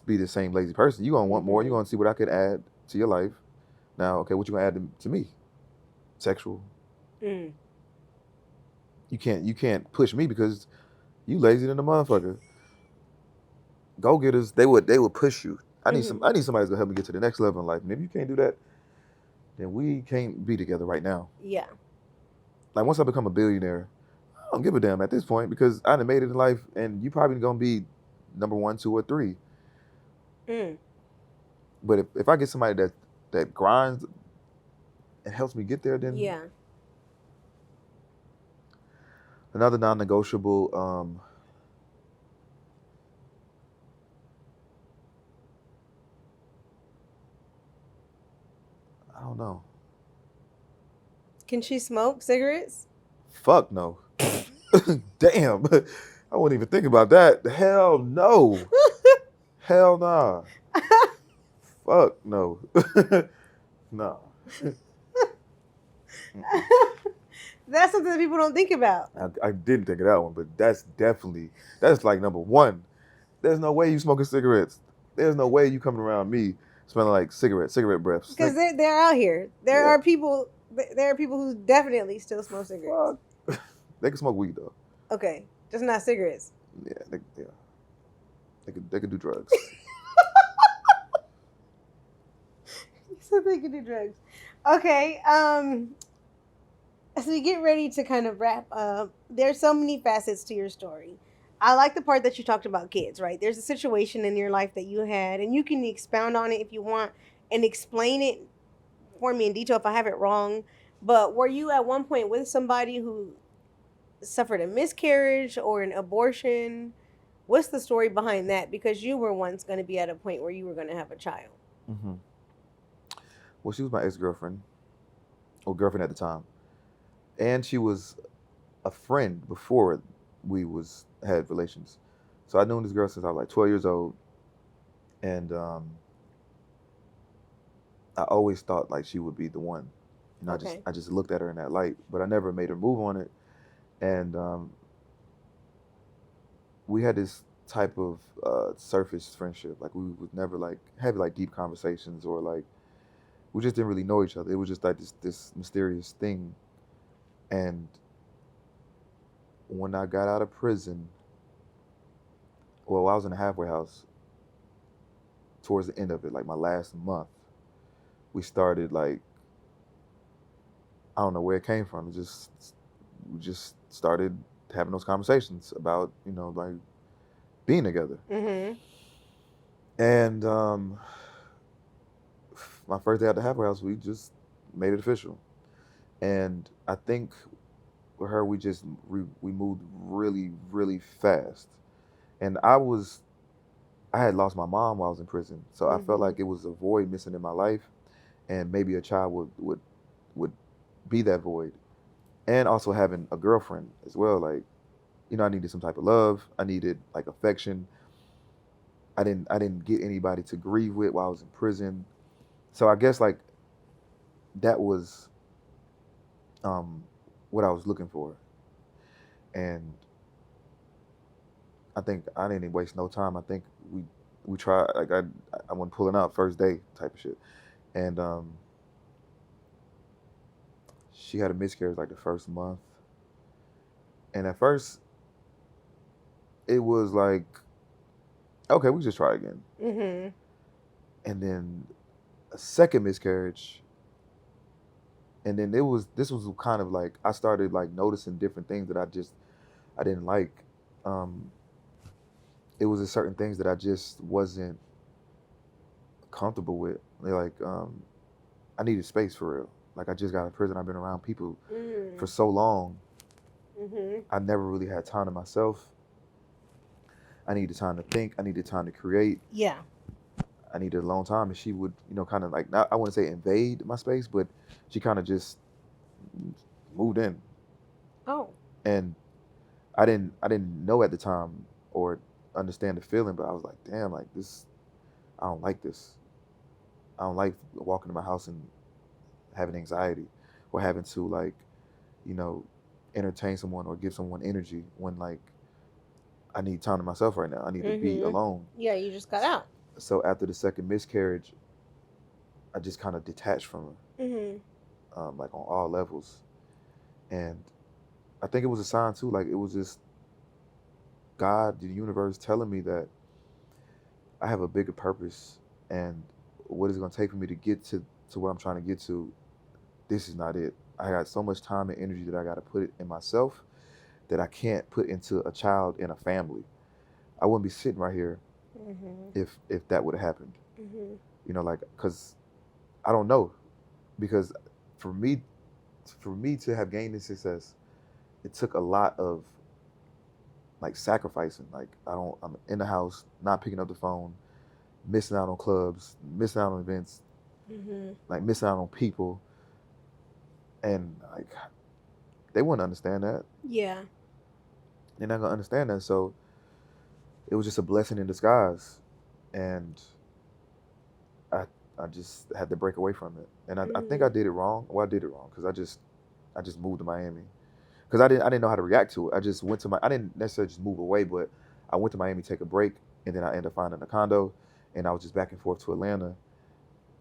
[SPEAKER 1] be the same lazy person. You're gonna want more. You're
[SPEAKER 2] Mm-hmm.
[SPEAKER 1] gonna see what I could add to your life. Now, okay, what you gonna add to me? Sexual.
[SPEAKER 2] Mm.
[SPEAKER 1] You can't push me because you lazy than a motherfucker. Go getters, they would push you.
[SPEAKER 2] Mm-hmm.
[SPEAKER 1] I need somebody that's gonna help me get to the next level in life. And if you can't do that, then we can't be together right now.
[SPEAKER 2] Yeah.
[SPEAKER 1] Like once I become a billionaire, I don't give a damn at this point because I done made it in life, and you probably gonna be number 1, 2, or 3.
[SPEAKER 2] Mm.
[SPEAKER 1] But if I get somebody that grinds, it helps me get there, then
[SPEAKER 2] Yeah.
[SPEAKER 1] another non-negotiable. I don't know.
[SPEAKER 2] Can she smoke cigarettes?
[SPEAKER 1] Fuck no. Damn. I wouldn't even think about that. Hell no. Hell nah. Fuck no. Nah.
[SPEAKER 2] That's something that people don't think about.
[SPEAKER 1] I didn't think of that one, but that's like number one. There's no way you smoking cigarettes. There's no way you coming around me smelling like cigarette breath.
[SPEAKER 2] Because they're out here. There
[SPEAKER 1] Yeah.
[SPEAKER 2] are people who definitely still smoke cigarettes.
[SPEAKER 1] Fuck. They can smoke weed though.
[SPEAKER 2] Okay, just not cigarettes.
[SPEAKER 1] Yeah, they could do drugs.
[SPEAKER 2] So they can do drugs. Okay. As we get ready to kind of wrap up, there's so many facets to your story. I like the part that you talked about kids, right? There's a situation in your life that you had, and you can expound on it if you want and explain it for me in detail if I have it wrong. But were you at one point with somebody who suffered a miscarriage or an abortion? What's the story behind that? Because you were once going to be at a point where you were going to have a child.
[SPEAKER 1] Mm-hmm. Well, she was my ex-girlfriend, or girlfriend at the time, and she was a friend before we had relations. So I knew this girl since I was like 12 years old, and I always thought like she would be the one. And
[SPEAKER 2] Okay.
[SPEAKER 1] I just looked at her in that light, but I never made her move on it. And we had this type of surface friendship. Like we would never like have like deep conversations, or like we just didn't really know each other. It was just like this mysterious thing. And when I got out of prison, well, I was in a halfway house towards the end of it, like my last month, we started like, I don't know where it came from. We just started having those conversations about, like being together.
[SPEAKER 2] Mm-hmm.
[SPEAKER 1] And my first day at the halfway house, we just made it official. And I think with her, we moved really, really fast. And I had lost my mom while I was in prison, so I felt like it was a void missing in my life, and maybe a child would be that void. And also having a girlfriend as well, like, I needed some type of love. I needed like affection. I didn't get anybody to grieve with while I was in prison, so I guess like that was what I was looking for. And I think I didn't waste no time. I think we tried, like I went pulling out first day type of shit. And she had a miscarriage like the first month. And at first it was like, okay, we just try again.
[SPEAKER 2] Mm-hmm.
[SPEAKER 1] And then a second miscarriage. And then this was kind of like, I started like noticing different things that I didn't like. It was certain things that I just wasn't comfortable with. Like, I needed space for real. Like, I just got out of prison. I've been around people for so long.
[SPEAKER 2] Mm-hmm.
[SPEAKER 1] I never really had time to myself. I needed time to think. I needed time to create.
[SPEAKER 2] Yeah.
[SPEAKER 1] I needed a long time. And she would, kind of like, not, I wouldn't say invade my space, but she kind of just moved in.
[SPEAKER 2] Oh.
[SPEAKER 1] And I didn't know at the time or understand the feeling, but I was like, damn, like this, I don't like this. I don't like walking to my house and having anxiety, or having to like, entertain someone or give someone energy when like I need time to myself right now. I need to be alone.
[SPEAKER 2] Yeah, you just got out.
[SPEAKER 1] So after the second miscarriage, I just kind of detached from her, like on all levels. And I think it was a sign too, like it was just God, the universe telling me that I have a bigger purpose, and what it's going to take for me to get to where I'm trying to get to, this is not it. I got so much time and energy that I got to put it in myself that I can't put into a child and a family. I wouldn't be sitting right here if that would have happened. Like, because I don't know, because for me, to have gained this success, it took a lot of like sacrificing. Like I'm in the house, not picking up the phone, missing out on clubs, missing out on events,
[SPEAKER 2] Mm-hmm.
[SPEAKER 1] like missing out on people, and like they wouldn't understand that.
[SPEAKER 2] Yeah.
[SPEAKER 1] They're not gonna understand that. So it was just a blessing in disguise, and I I just had to break away from it. And I think I
[SPEAKER 2] Mm-hmm.
[SPEAKER 1] did it wrong. Well, I did it wrong because I just moved to Miami because I didn't know how to react to it. I just went to I didn't necessarily just move away, but I went to Miami to take a break, and then I ended up finding a condo, and I was just back and forth to Atlanta.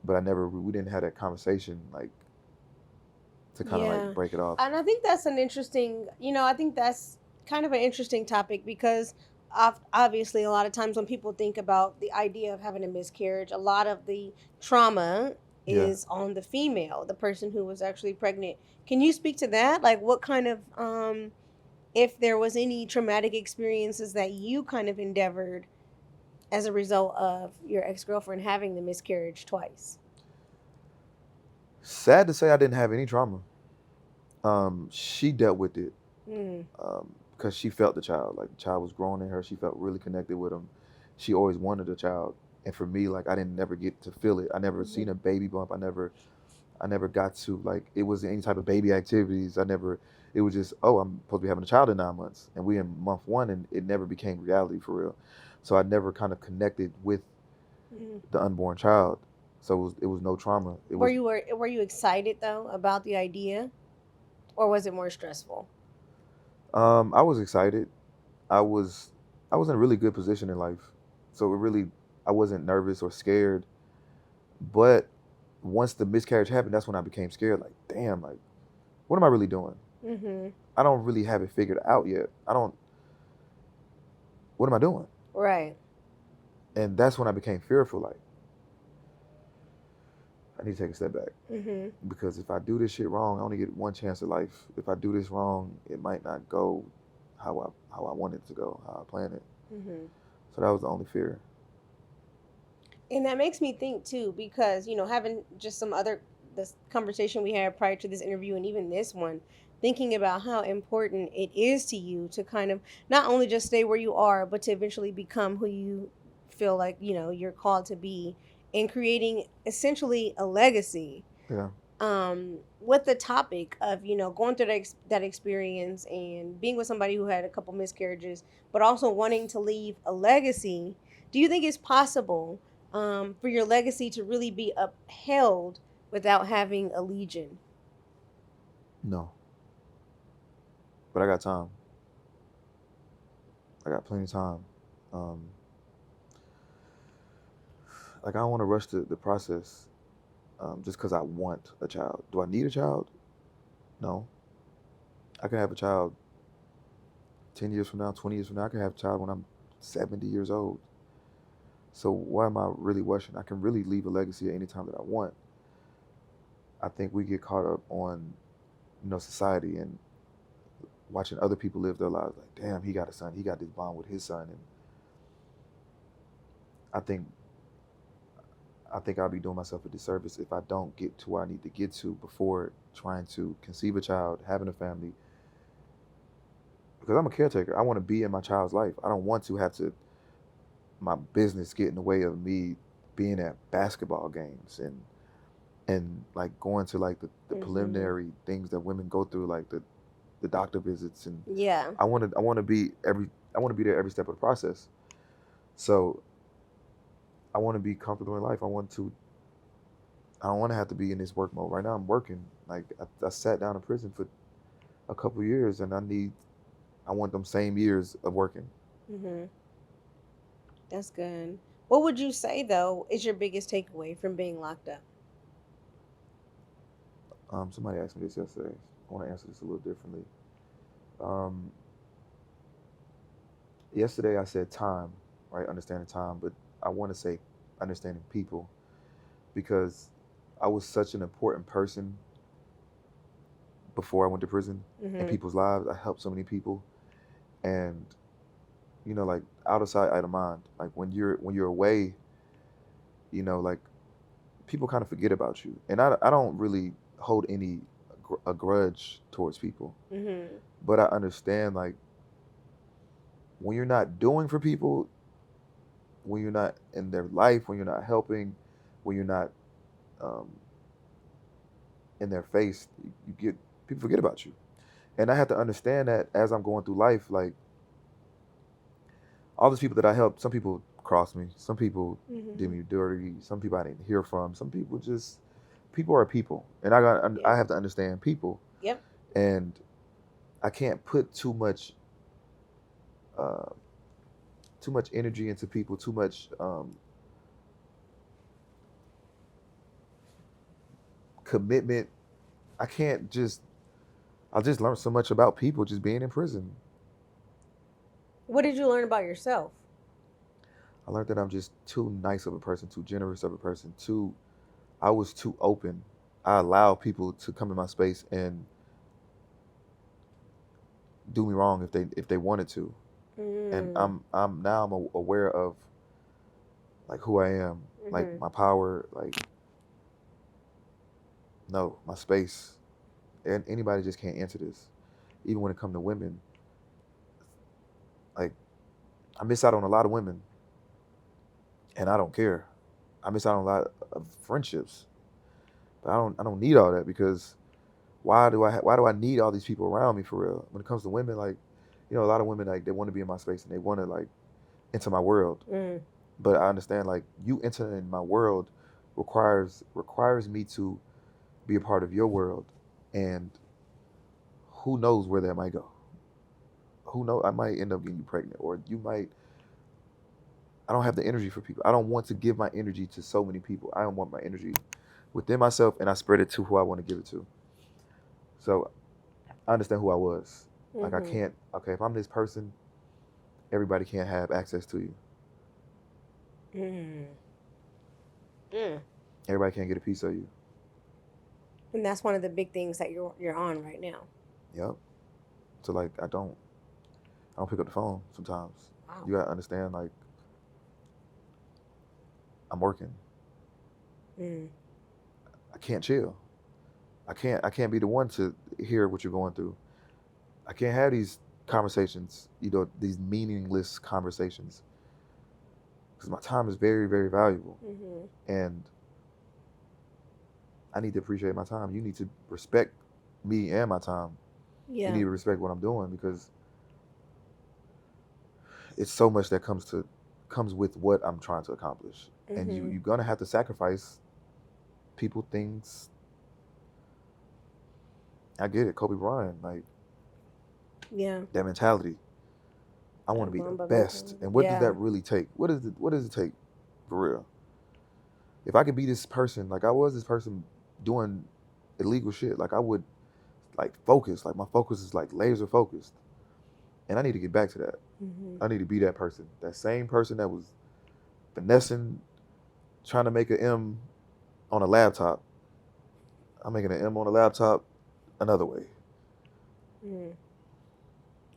[SPEAKER 1] But we didn't have that conversation like to kind of like
[SPEAKER 2] Yeah.
[SPEAKER 1] break it off.
[SPEAKER 2] And I think that's an interesting, I think that's kind of an interesting topic because obviously a lot of times when people think about the idea of having a miscarriage, a lot of the trauma
[SPEAKER 1] Yeah.
[SPEAKER 2] is on the female, the person who was actually pregnant. Can you speak to that? Like what kind of if there was any traumatic experiences that you kind of endeavored as a result of your ex-girlfriend having the miscarriage twice?
[SPEAKER 1] Sad to say, I didn't have any trauma. She dealt with it
[SPEAKER 2] Mm,
[SPEAKER 1] because she felt the child. Like the child was growing in her. She felt really connected with him. She always wanted a child, and for me, like I didn't never get to feel it. I never
[SPEAKER 2] mhm.
[SPEAKER 1] seen a baby bump. I never got to like it was any type of baby activities. I never. It was just I'm supposed to be having a child in 9 months, and we in month one, and it never became reality for real. So I never kind of connected with
[SPEAKER 2] Mhm.
[SPEAKER 1] the unborn child. So it was no trauma. It
[SPEAKER 2] Were
[SPEAKER 1] was
[SPEAKER 2] you were you excited though about the idea, or was it more stressful?
[SPEAKER 1] I was excited. I was I was in a really good position in life. So it really I wasn't nervous or scared. But once the miscarriage happened, that's when I became scared. Like, damn, like, what am I really doing?
[SPEAKER 2] Mm-hmm.
[SPEAKER 1] I don't really have it figured out yet. I don't what am I doing?
[SPEAKER 2] Right.
[SPEAKER 1] And that's when I became fearful, like, I need to take a step back.
[SPEAKER 2] Mm-hmm.
[SPEAKER 1] Because if I do this shit wrong, I only get one chance at life. If I do this wrong, it might not go how I want it to go, how I plan it.
[SPEAKER 2] Mm-hmm.
[SPEAKER 1] So that was the only fear.
[SPEAKER 2] And that makes me think too, because having just some other this conversation we had prior to this interview, and even this one, thinking about how important it is to you to kind of not only just stay where you are, but to eventually become who you feel like you're called to be, and creating essentially a legacy.
[SPEAKER 1] Yeah.
[SPEAKER 2] With the topic of going through that experience and being with somebody who had a couple miscarriages but also wanting to leave a legacy, do you think it's possible for your legacy to really be upheld without having a legion?
[SPEAKER 1] No. But I got time. I got plenty of time. Um, like I don't want to rush the process just because I want a child. Do I need a child? No. I can have a child 10 years from now, 20 years from now. I can have a child when I'm 70 years old. So why am I really rushing? I can really leave a legacy at any time that I want. I think we get caught up on society and watching other people live their lives. Like, damn, he got a son. He got this bond with his son, and I think I think I'll be doing myself a disservice if I don't get to where I need to get to before trying to conceive a child, having a family. Because I'm a caretaker. I want to be in my child's life. I don't want to have to my business get in the way of me being at basketball games and like going to like the
[SPEAKER 2] Mm-hmm.
[SPEAKER 1] preliminary things that women go through, like the doctor visits, and
[SPEAKER 2] Yeah.
[SPEAKER 1] I want to be there every step of the process. So I want to be comfortable in life. I don't want to have to be in this work mode. Right now I'm working. Like I sat down in prison for a couple of years, and I want them same years of working.
[SPEAKER 2] Mm-hmm. That's good. What would you say though is your biggest takeaway from being locked up?
[SPEAKER 1] Somebody asked me this yesterday. I want to answer this a little differently. Um, Yesterday I said time, right? Understanding time, but I want to say understanding people because I was such an important person before I went to prison in
[SPEAKER 2] Mm-hmm.
[SPEAKER 1] people's lives. I helped so many people, and like out of sight, out of mind. Like when you're away, like people kind of forget about you, and I don't really hold any a grudge towards people.
[SPEAKER 2] Mm-hmm.
[SPEAKER 1] But I understand, like, when you're not doing for people, when you're not in their life, when you're not helping, when you're not um, in their face, you get people forget about you. And I have to understand that as I'm going through life, like all these people that I helped, some people crossed me, some people did
[SPEAKER 2] Mm-hmm.
[SPEAKER 1] me dirty, some people I didn't hear from, some people just people are people, and I
[SPEAKER 2] Yeah.
[SPEAKER 1] have to understand people,
[SPEAKER 2] Yep.
[SPEAKER 1] and I can't put uh, too much energy into people, too much commitment. I can't just. I just learned so much about people just being in prison.
[SPEAKER 2] What did you learn about yourself?
[SPEAKER 1] I learned that I'm just too nice of a person, too generous of a person, too. I was too open. I allow people to come in my space and do me wrong if they wanted to, and
[SPEAKER 2] Mm.
[SPEAKER 1] I'm aware of like who I am, like
[SPEAKER 2] Mm-hmm.
[SPEAKER 1] my power, like no, my space, and anybody just can't answer this. Even when it comes to women, like I miss out on a lot of women, and I don't care. I miss out on a lot of friendships, but I don't need all that because why do I need all these people around me for real? When it comes to women, like a lot of women like they want to be in my space and they want to like enter my world,
[SPEAKER 2] Mm.
[SPEAKER 1] but I understand like you entering my world requires me to be a part of your world, and who knows where that might go. Who knows? I might end up getting you pregnant, or you might. I don't have the energy for people. I don't want to give my energy to so many people. I don't want my energy within myself, and I spread it to who I want to give it to. So I understand who I was. Like I
[SPEAKER 2] Mm-hmm.
[SPEAKER 1] can't. Okay, if I'm this person, everybody can't have access to you.
[SPEAKER 2] Mm. Mm.
[SPEAKER 1] Everybody can't get a piece of you.
[SPEAKER 2] And that's one of the big things that you're on right now.
[SPEAKER 1] Yep. So like I don't pick up the phone sometimes.
[SPEAKER 2] Wow.
[SPEAKER 1] You gotta understand like I'm working.
[SPEAKER 2] Mm.
[SPEAKER 1] I can't chill. I can't be the one to hear what you're going through. I can't have these conversations, these meaningless conversations, because my time is very, very valuable,
[SPEAKER 2] Mm-hmm.
[SPEAKER 1] and I need to appreciate my time. You need to respect me and my time. You
[SPEAKER 2] Yeah.
[SPEAKER 1] need to respect what I'm doing because it's so much that comes with what I'm trying to accomplish, and
[SPEAKER 2] Mm-hmm.
[SPEAKER 1] you're gonna have to sacrifice people, things. I get it, Kobe Bryant, like
[SPEAKER 2] Yeah.
[SPEAKER 1] that mentality. I want to
[SPEAKER 2] That
[SPEAKER 1] be the
[SPEAKER 2] Mamba
[SPEAKER 1] best,
[SPEAKER 2] mentality.
[SPEAKER 1] and what does that
[SPEAKER 2] Yeah.
[SPEAKER 1] really take? What does it take for real? If I could be this person, like I was this person doing illegal shit, like I would like focus, like my focus is like laser focused. And I need to get back to that.
[SPEAKER 2] Mm-hmm.
[SPEAKER 1] I need to be that person. That same person that was finessing, trying to make an M on a laptop. I'm making an M on a laptop another way.
[SPEAKER 2] Mm.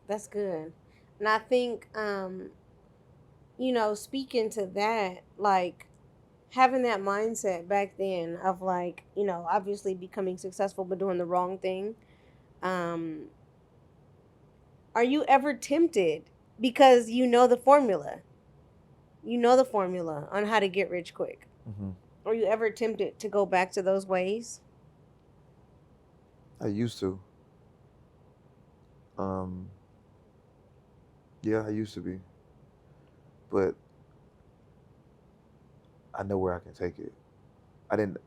[SPEAKER 2] That's good. And I think, speaking to that, like having that mindset back then of like, obviously becoming successful but doing the wrong thing. Um, are you ever tempted because the formula? You know the formula on how to get rich quick.
[SPEAKER 1] Hmm.
[SPEAKER 2] Are you ever tempted to go back to those ways?
[SPEAKER 1] I used to. Um, yeah, I used to be. But I know where I can take it. I didn't,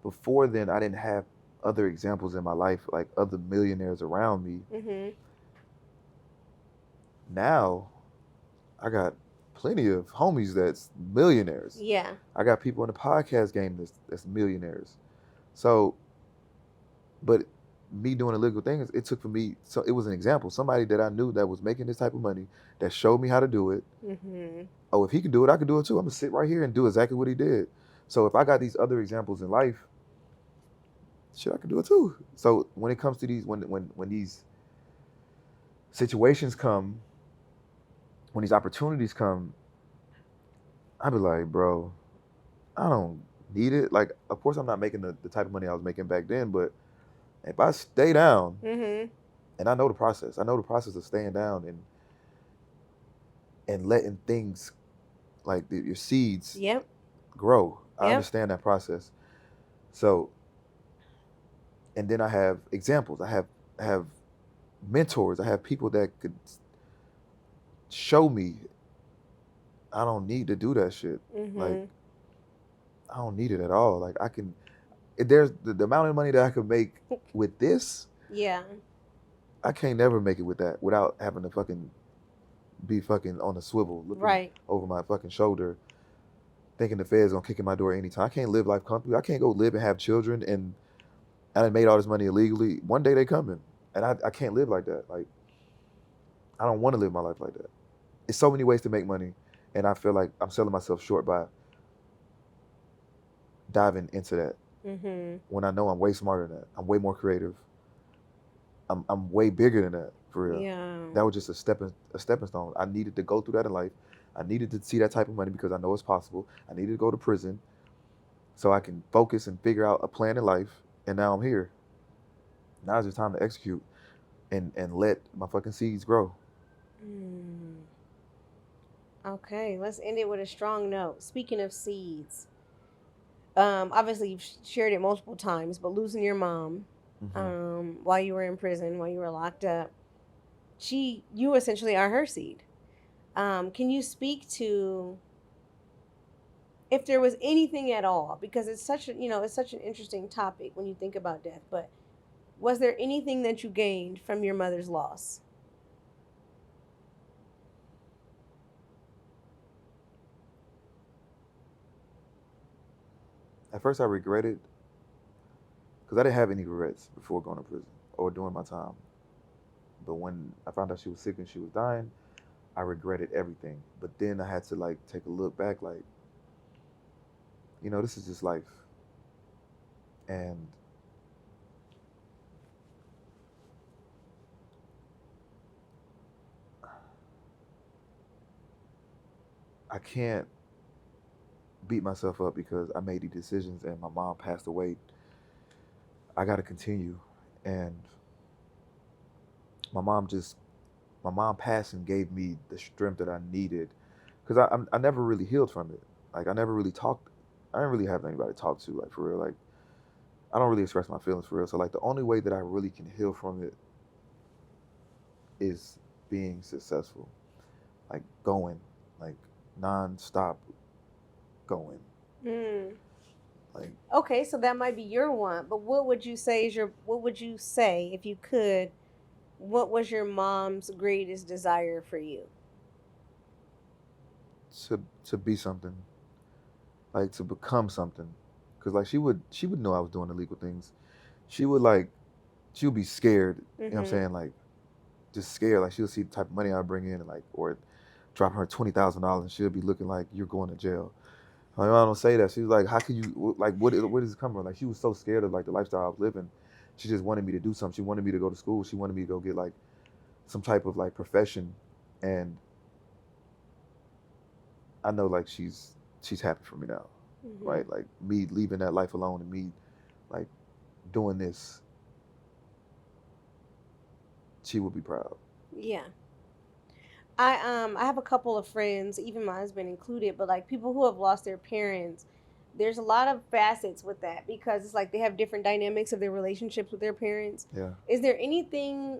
[SPEAKER 1] before then, I didn't have other examples in my life, like other millionaires around me.
[SPEAKER 2] Mm-hmm.
[SPEAKER 1] Now I got plenty of homies that's millionaires.
[SPEAKER 2] Yeah.
[SPEAKER 1] I got people in the podcast game that's millionaires. So, but me doing illegal things, it took for me. So it was an example. Somebody that I knew that was making this type of money that showed me how to do it.
[SPEAKER 2] Mm-hmm.
[SPEAKER 1] Oh, if he can do it, I can do it too. I'm gonna sit right here and do exactly what he did. So if I got these other examples in life, shit, I can do it too. So when it comes to these, when these situations come, when these opportunities come, I be like, bro, I don't need it. Like, of course, I'm not making the type of money I was making back then, but if I stay down,
[SPEAKER 2] Mm-hmm.
[SPEAKER 1] and I know the process, of staying down and letting things like your seeds
[SPEAKER 2] Yep.
[SPEAKER 1] grow. I
[SPEAKER 2] Yep.
[SPEAKER 1] understand that process. So, and then I have examples. I have mentors. I have people that could show me I don't need to do that shit. Like,
[SPEAKER 2] Mm-hmm.
[SPEAKER 1] I don't need it at all. Like, I can. If there's the amount of money that I could make with this,
[SPEAKER 2] Yeah.
[SPEAKER 1] I can't never make it with that without having to fucking be fucking on a swivel, looking
[SPEAKER 2] Right.
[SPEAKER 1] over my fucking shoulder, thinking the Fed's gonna kick in my door anytime. I can't live life comfortably. I can't go live and have children and I made all this money illegally. One day they coming, and I can't live like that. Like, I don't want to live my life like that. It's so many ways to make money, and I feel like I'm selling myself short by diving into that
[SPEAKER 2] Mm-hmm.
[SPEAKER 1] when I know I'm way smarter than that. I'm way more creative. I'm way bigger than that, for real.
[SPEAKER 2] Yeah.
[SPEAKER 1] That was just a stepping stone. I needed to go through that in life. I needed to see that type of money because I know it's possible. I needed to go to prison so I can focus and figure out a plan in life. And now I'm here. Now it's just time to execute and let my fucking seeds grow.
[SPEAKER 2] Mm. Okay, let's end it with a strong note. Speaking of seeds, obviously you've shared it multiple times, but losing your mom, while you were in prison, while you were locked up, you essentially are her seed. Can you speak to if there was anything at all, because it's such a, it's such an interesting topic when you think about death, but was there anything that you gained from your mother's loss?
[SPEAKER 1] At first, I regretted because I didn't have any regrets before going to prison or during my time. But when I found out she was sick and she was dying, I regretted everything. But then I had to like take a look back, like, this is just life, and I can't beat myself up because I made these decisions and my mom passed away. I got to continue, and my mom just my mom passing gave me the strength that I needed because I never really healed from it. Like, I never really talked. I didn't really have anybody to talk to, like, for real. Like, I don't really express my feelings for real. So, like, the only way that I really can heal from it is being successful, like going, like non-stop going.
[SPEAKER 2] Mm.
[SPEAKER 1] Like,
[SPEAKER 2] Okay, so that might be your one, but what would you say if you could, what was your mom's greatest desire for you?
[SPEAKER 1] to be something, like to become something, because like she would know I was doing illegal things. She would like she would be scared. You know what I'm
[SPEAKER 2] Mm-hmm.
[SPEAKER 1] saying? Like, just scared. Like, she'll see the type of money I bring in, and like, or drop her $20,000, and she'll be looking like you're going to jail. Like, I don't say that. She was like, "How can you like where does it come from?" Like, she was so scared of like the lifestyle I was living. She just wanted me to do something. She wanted me to go to school. She wanted me to go get like some type of like profession, and I know like she's happy for me now,
[SPEAKER 2] Mm-hmm.
[SPEAKER 1] right? Like, me leaving that life alone and me like doing this, she would be proud.
[SPEAKER 2] Yeah. I have a couple of friends, even my husband included, but like people who have lost their parents, there's a lot of facets with that because it's like they have different dynamics of their relationships with their parents.
[SPEAKER 1] Yeah.
[SPEAKER 2] Is there anything,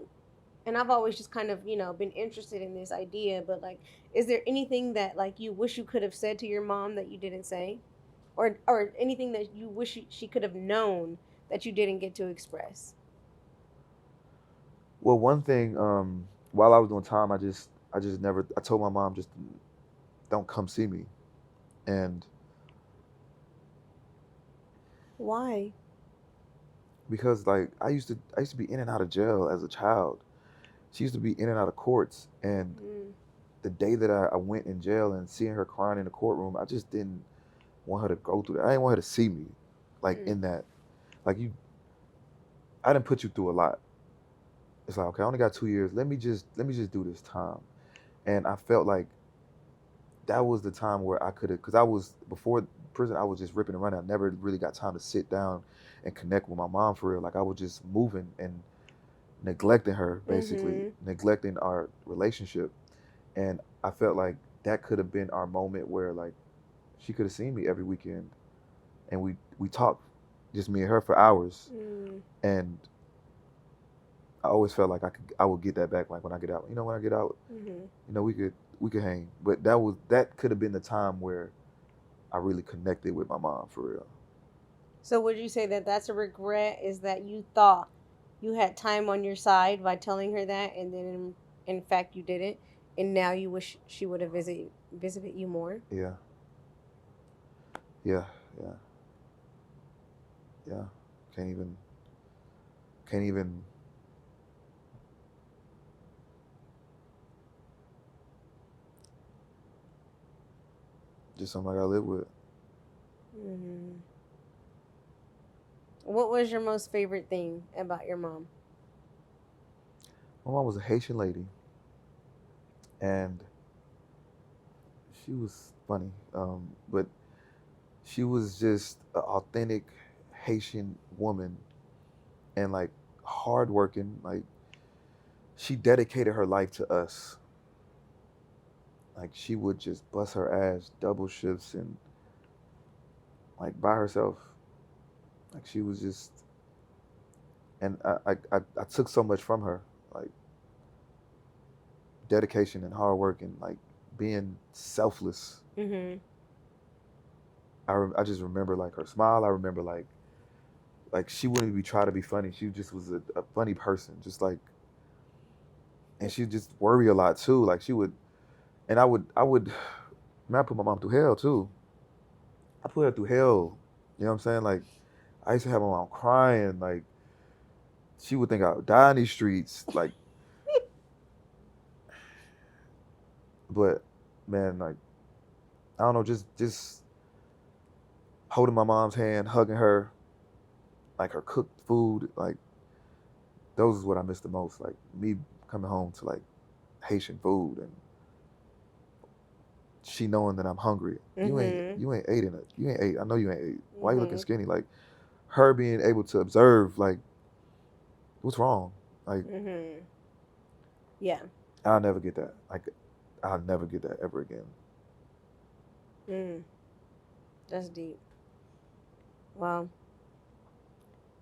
[SPEAKER 2] and I've always just kind of, been interested in this idea, but like, is there anything that like you wish you could have said to your mom that you didn't say? Or anything that you wish she could have known that you didn't get to express?
[SPEAKER 1] Well, one thing, while I was doing time, I just never. I told my mom just don't come see me, and
[SPEAKER 2] Why?
[SPEAKER 1] because like I used to be in and out of jail as a child. She used to be in and out of courts, and
[SPEAKER 2] Mm,
[SPEAKER 1] the day that I went in jail and seeing her crying in the courtroom, I just didn't want her to go through that. I didn't want her to see me, like,
[SPEAKER 2] mm,
[SPEAKER 1] in that. Like, I didn't put you through a lot. It's like, okay, I only got 2 years. Let me just do this time. And I felt like that was the time where I could have, because I was before prison, I was just ripping and running. I never really got time to sit down and connect with my mom for real. Like I was just moving and neglecting her, basically neglecting our relationship. And I felt like that could have been our moment where like she could have seen me every weekend, and we talked, just me and her for hours. And I always felt like I would get that back, like when I get out. You know, when I get out, you know, we could hang. But that could have been the time where I really connected with my mom for real.
[SPEAKER 2] So would you say that that's a regret? Is that you thought you had time on your side by telling her that, and then in fact you didn't, and now you wish she would have visited you more?
[SPEAKER 1] Yeah, yeah, yeah, yeah. Can't even, can't even. Just something I gotta live with.
[SPEAKER 2] Mm-hmm. What was your most favorite thing about your mom?
[SPEAKER 1] My mom was a Haitian lady, and she was funny, but she was just an authentic Haitian woman, and like hardworking. Like she dedicated her life to us. Like she would just bust her ass, double shifts, and like by herself. Like she was just, and I took so much from her, like dedication and hard work and like being selfless.
[SPEAKER 2] Mm-hmm.
[SPEAKER 1] I just remember like her smile. I remember like she wouldn't even try to be funny. She just was a funny person, just like, and she just worry a lot too. Like she would, and I would, man, I put my mom through hell too. I put her through hell. You know what I'm saying? Like I used to have my mom crying. Like she would think I would die in these streets. Like, but man, like I don't know, just holding my mom's hand, hugging her, like her cooked food, like those is what I miss the most. Like me coming home to like Haitian food and she knowing that I'm hungry.
[SPEAKER 2] Mm-hmm.
[SPEAKER 1] You ain't ate in it. You ain't ate. I know you ain't ate. Why you looking
[SPEAKER 2] Mm-hmm.
[SPEAKER 1] skinny? Like her being able to observe like what's wrong. Like
[SPEAKER 2] Mm-hmm. Yeah.
[SPEAKER 1] I'll never get that. Like I'll never get that ever again.
[SPEAKER 2] Mm. That's deep. Well,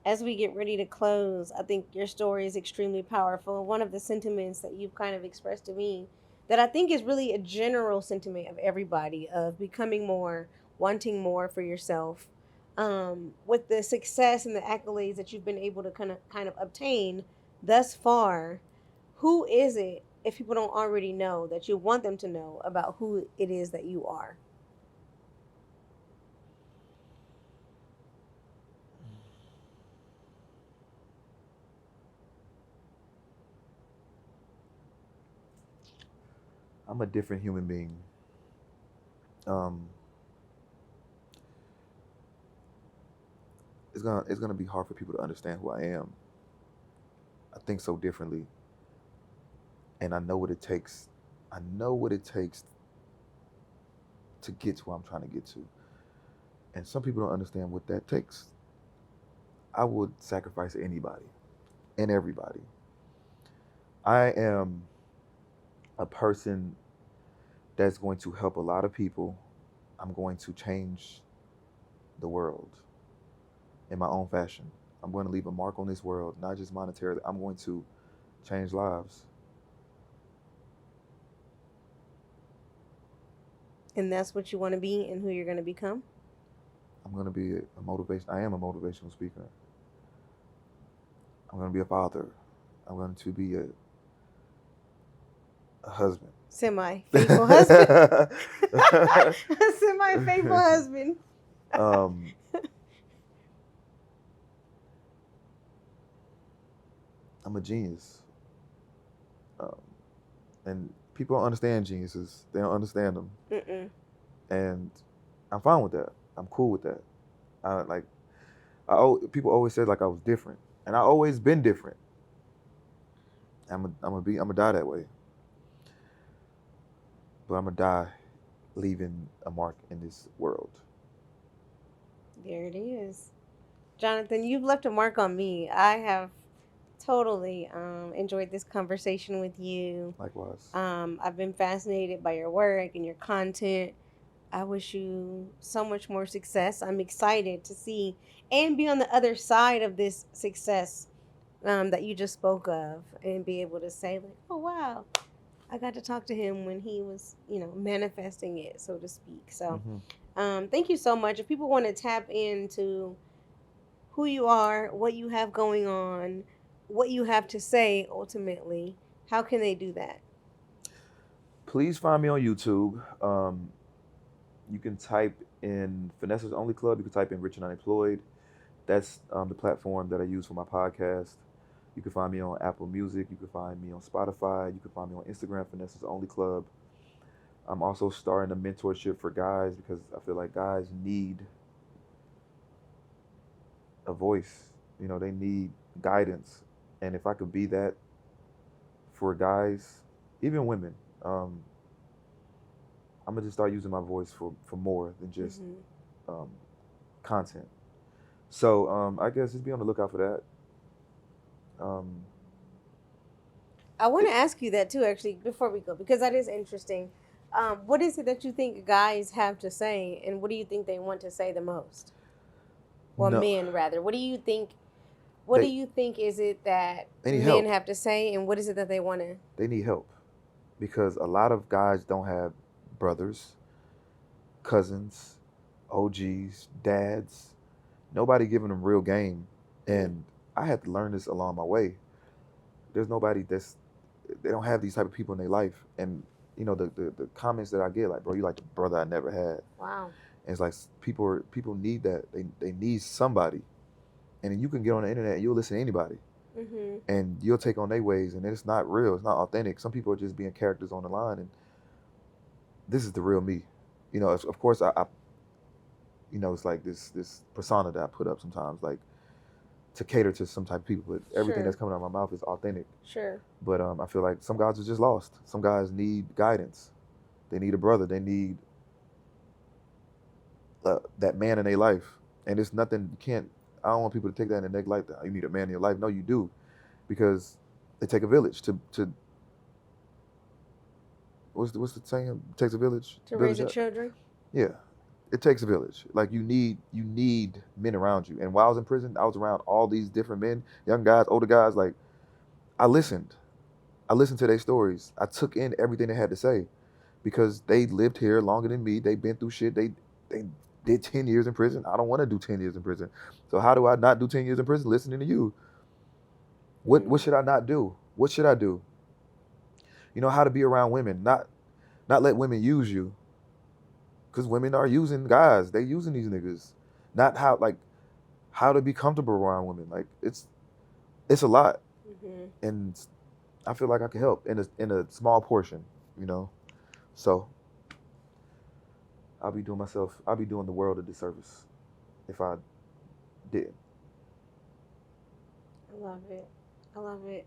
[SPEAKER 2] as we get ready to close, I think your story is extremely powerful. One of the sentiments that you've kind of expressed to me that I think is really a general sentiment of everybody of becoming more, wanting more for yourself. With the success and the accolades that you've been able to kind of obtain thus far, who is it, if people don't already know, that you want them to know about who it is that you are?
[SPEAKER 1] I'm a different human being. Um, it's gonna be hard for people to understand who I am. I think so differently, and I know what it takes. I know what it takes to get to where I'm trying to get to, and some people don't understand what that takes. I would sacrifice anybody and everybody. I am a person that's going to help a lot of people. I'm going to change the world in my own fashion. I'm going to leave a mark on this world, not just monetarily. I'm going to change lives.
[SPEAKER 2] And that's what you want to be and who you're going to become?
[SPEAKER 1] I'm going to be a motivation. I am a motivational speaker. I'm going to be a father. I'm going to be a husband.
[SPEAKER 2] Semi faithful husband. Semi faithful husband.
[SPEAKER 1] um, I'm a genius. Um, and people don't understand geniuses. They don't understand them.
[SPEAKER 2] Mm-mm.
[SPEAKER 1] And I'm fine with that. I'm cool with that. I like. People always said like I was different, and I always been different. I'm gonna die that way. But I'm gonna die leaving a mark in this world.
[SPEAKER 2] There it is. Jonathan, you've left a mark on me. I have totally enjoyed this conversation with you.
[SPEAKER 1] Likewise.
[SPEAKER 2] I've been fascinated by your work and your content. I wish you so much more success. I'm excited to see and be on the other side of this success that you just spoke of and be able to say, like, oh, wow, I got to talk to him when he was, manifesting it, so to speak. So
[SPEAKER 1] Hmm.
[SPEAKER 2] thank you so much. If people want to tap into who you are, what you have going on, what you have to say ultimately, how can they do that?
[SPEAKER 1] Please find me on YouTube. You can type in Finessers Only Club. You can type in Rich and Unemployed. That's the platform that I use for my podcast. You can find me on Apple Music. You can find me on Spotify. You can find me on Instagram, Finessers Only Club. I'm also starting a mentorship for guys because I feel like guys need a voice. They need guidance. And if I could be that for guys, even women, um, I'm gonna just start using my voice for more than just
[SPEAKER 2] Hmm.
[SPEAKER 1] um, content. So I guess just be on the lookout for that.
[SPEAKER 2] I want
[SPEAKER 1] It,
[SPEAKER 2] to ask you that too, actually, before we go, because that is interesting. What is it that you think guys have to say, and what do you think they want to say the most? Or
[SPEAKER 1] no,
[SPEAKER 2] men, rather. What do you think? What do
[SPEAKER 1] they
[SPEAKER 2] you think is it that
[SPEAKER 1] they need
[SPEAKER 2] men
[SPEAKER 1] help.
[SPEAKER 2] have to say, and what is it that they want to?
[SPEAKER 1] They need help because a lot of guys don't have brothers, cousins, OGs, dads. Nobody giving them real game,
[SPEAKER 2] Mm.
[SPEAKER 1] and I had to learn this along my way. There's nobody they don't have these type of people in their life, and the comments that I get like, bro, you like the brother I never had.
[SPEAKER 2] Wow.
[SPEAKER 1] And it's like people need that. They need somebody, and then you can get on the internet and you'll listen to anybody,
[SPEAKER 2] Mhm.
[SPEAKER 1] and you'll take on their ways, and it's not real. It's not authentic. Some people are just being characters on the line, and this is the real me. Of course, it's like this persona that I put up sometimes, like to cater to some type of people. But everything
[SPEAKER 2] Sure.
[SPEAKER 1] that's coming out of my mouth is authentic.
[SPEAKER 2] Sure.
[SPEAKER 1] But I feel like some guys are just lost. Some guys need guidance. They need a brother. They need that man in their life. And it's nothing. You can't. I don't want people to take that in a negative like that. You need a man in your life. No, you do, because it take a village to what's the saying? It takes a village
[SPEAKER 2] To
[SPEAKER 1] to build a
[SPEAKER 2] raise the
[SPEAKER 1] ship.
[SPEAKER 2] children.
[SPEAKER 1] Yeah, it takes a village. Like you need men around you. And while I was in prison, I was around all these different men, young guys, older guys. Like I listened. I listened to their stories. I took in everything they had to say because they lived here longer than me. They've been through shit. They did 10 years in prison. I don't want to do 10 years in prison. So how do I not do 10 years in prison? Listening to you. What
[SPEAKER 2] Mm.
[SPEAKER 1] should I not do? What should I do? How to be around women, not let women use you, because women are using guys. They using these niggas. Not how to be comfortable around women. Like it's a lot,
[SPEAKER 2] Mhm.
[SPEAKER 1] and I feel like I can help in a small portion. You know, so I'll be doing the world a disservice if I didn't.
[SPEAKER 2] I love it. I love it.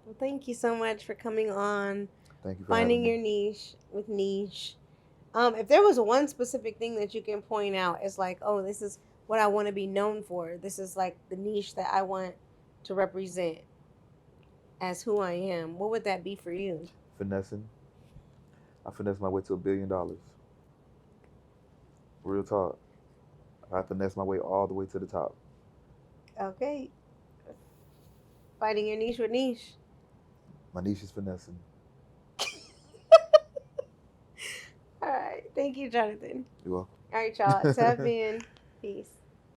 [SPEAKER 2] Well, thank you so much for coming on,
[SPEAKER 1] Thank you for having
[SPEAKER 2] finding
[SPEAKER 1] me.
[SPEAKER 2] your niche with Niche. If there was one specific thing that you can point out as like, oh, this is what I want to be known for. This is like the niche that I want to represent as who I am. What would that be for you?
[SPEAKER 1] Finessing. I finessed my way to $1 billion. Real talk. I finessed my way all the way to the top.
[SPEAKER 2] Okay, finding your niche with Niche.
[SPEAKER 1] My niche is finessing.
[SPEAKER 2] All right, thank you, Jonathan.
[SPEAKER 1] You
[SPEAKER 2] All right, y'all.
[SPEAKER 1] welcome.
[SPEAKER 2] Tap in. Peace.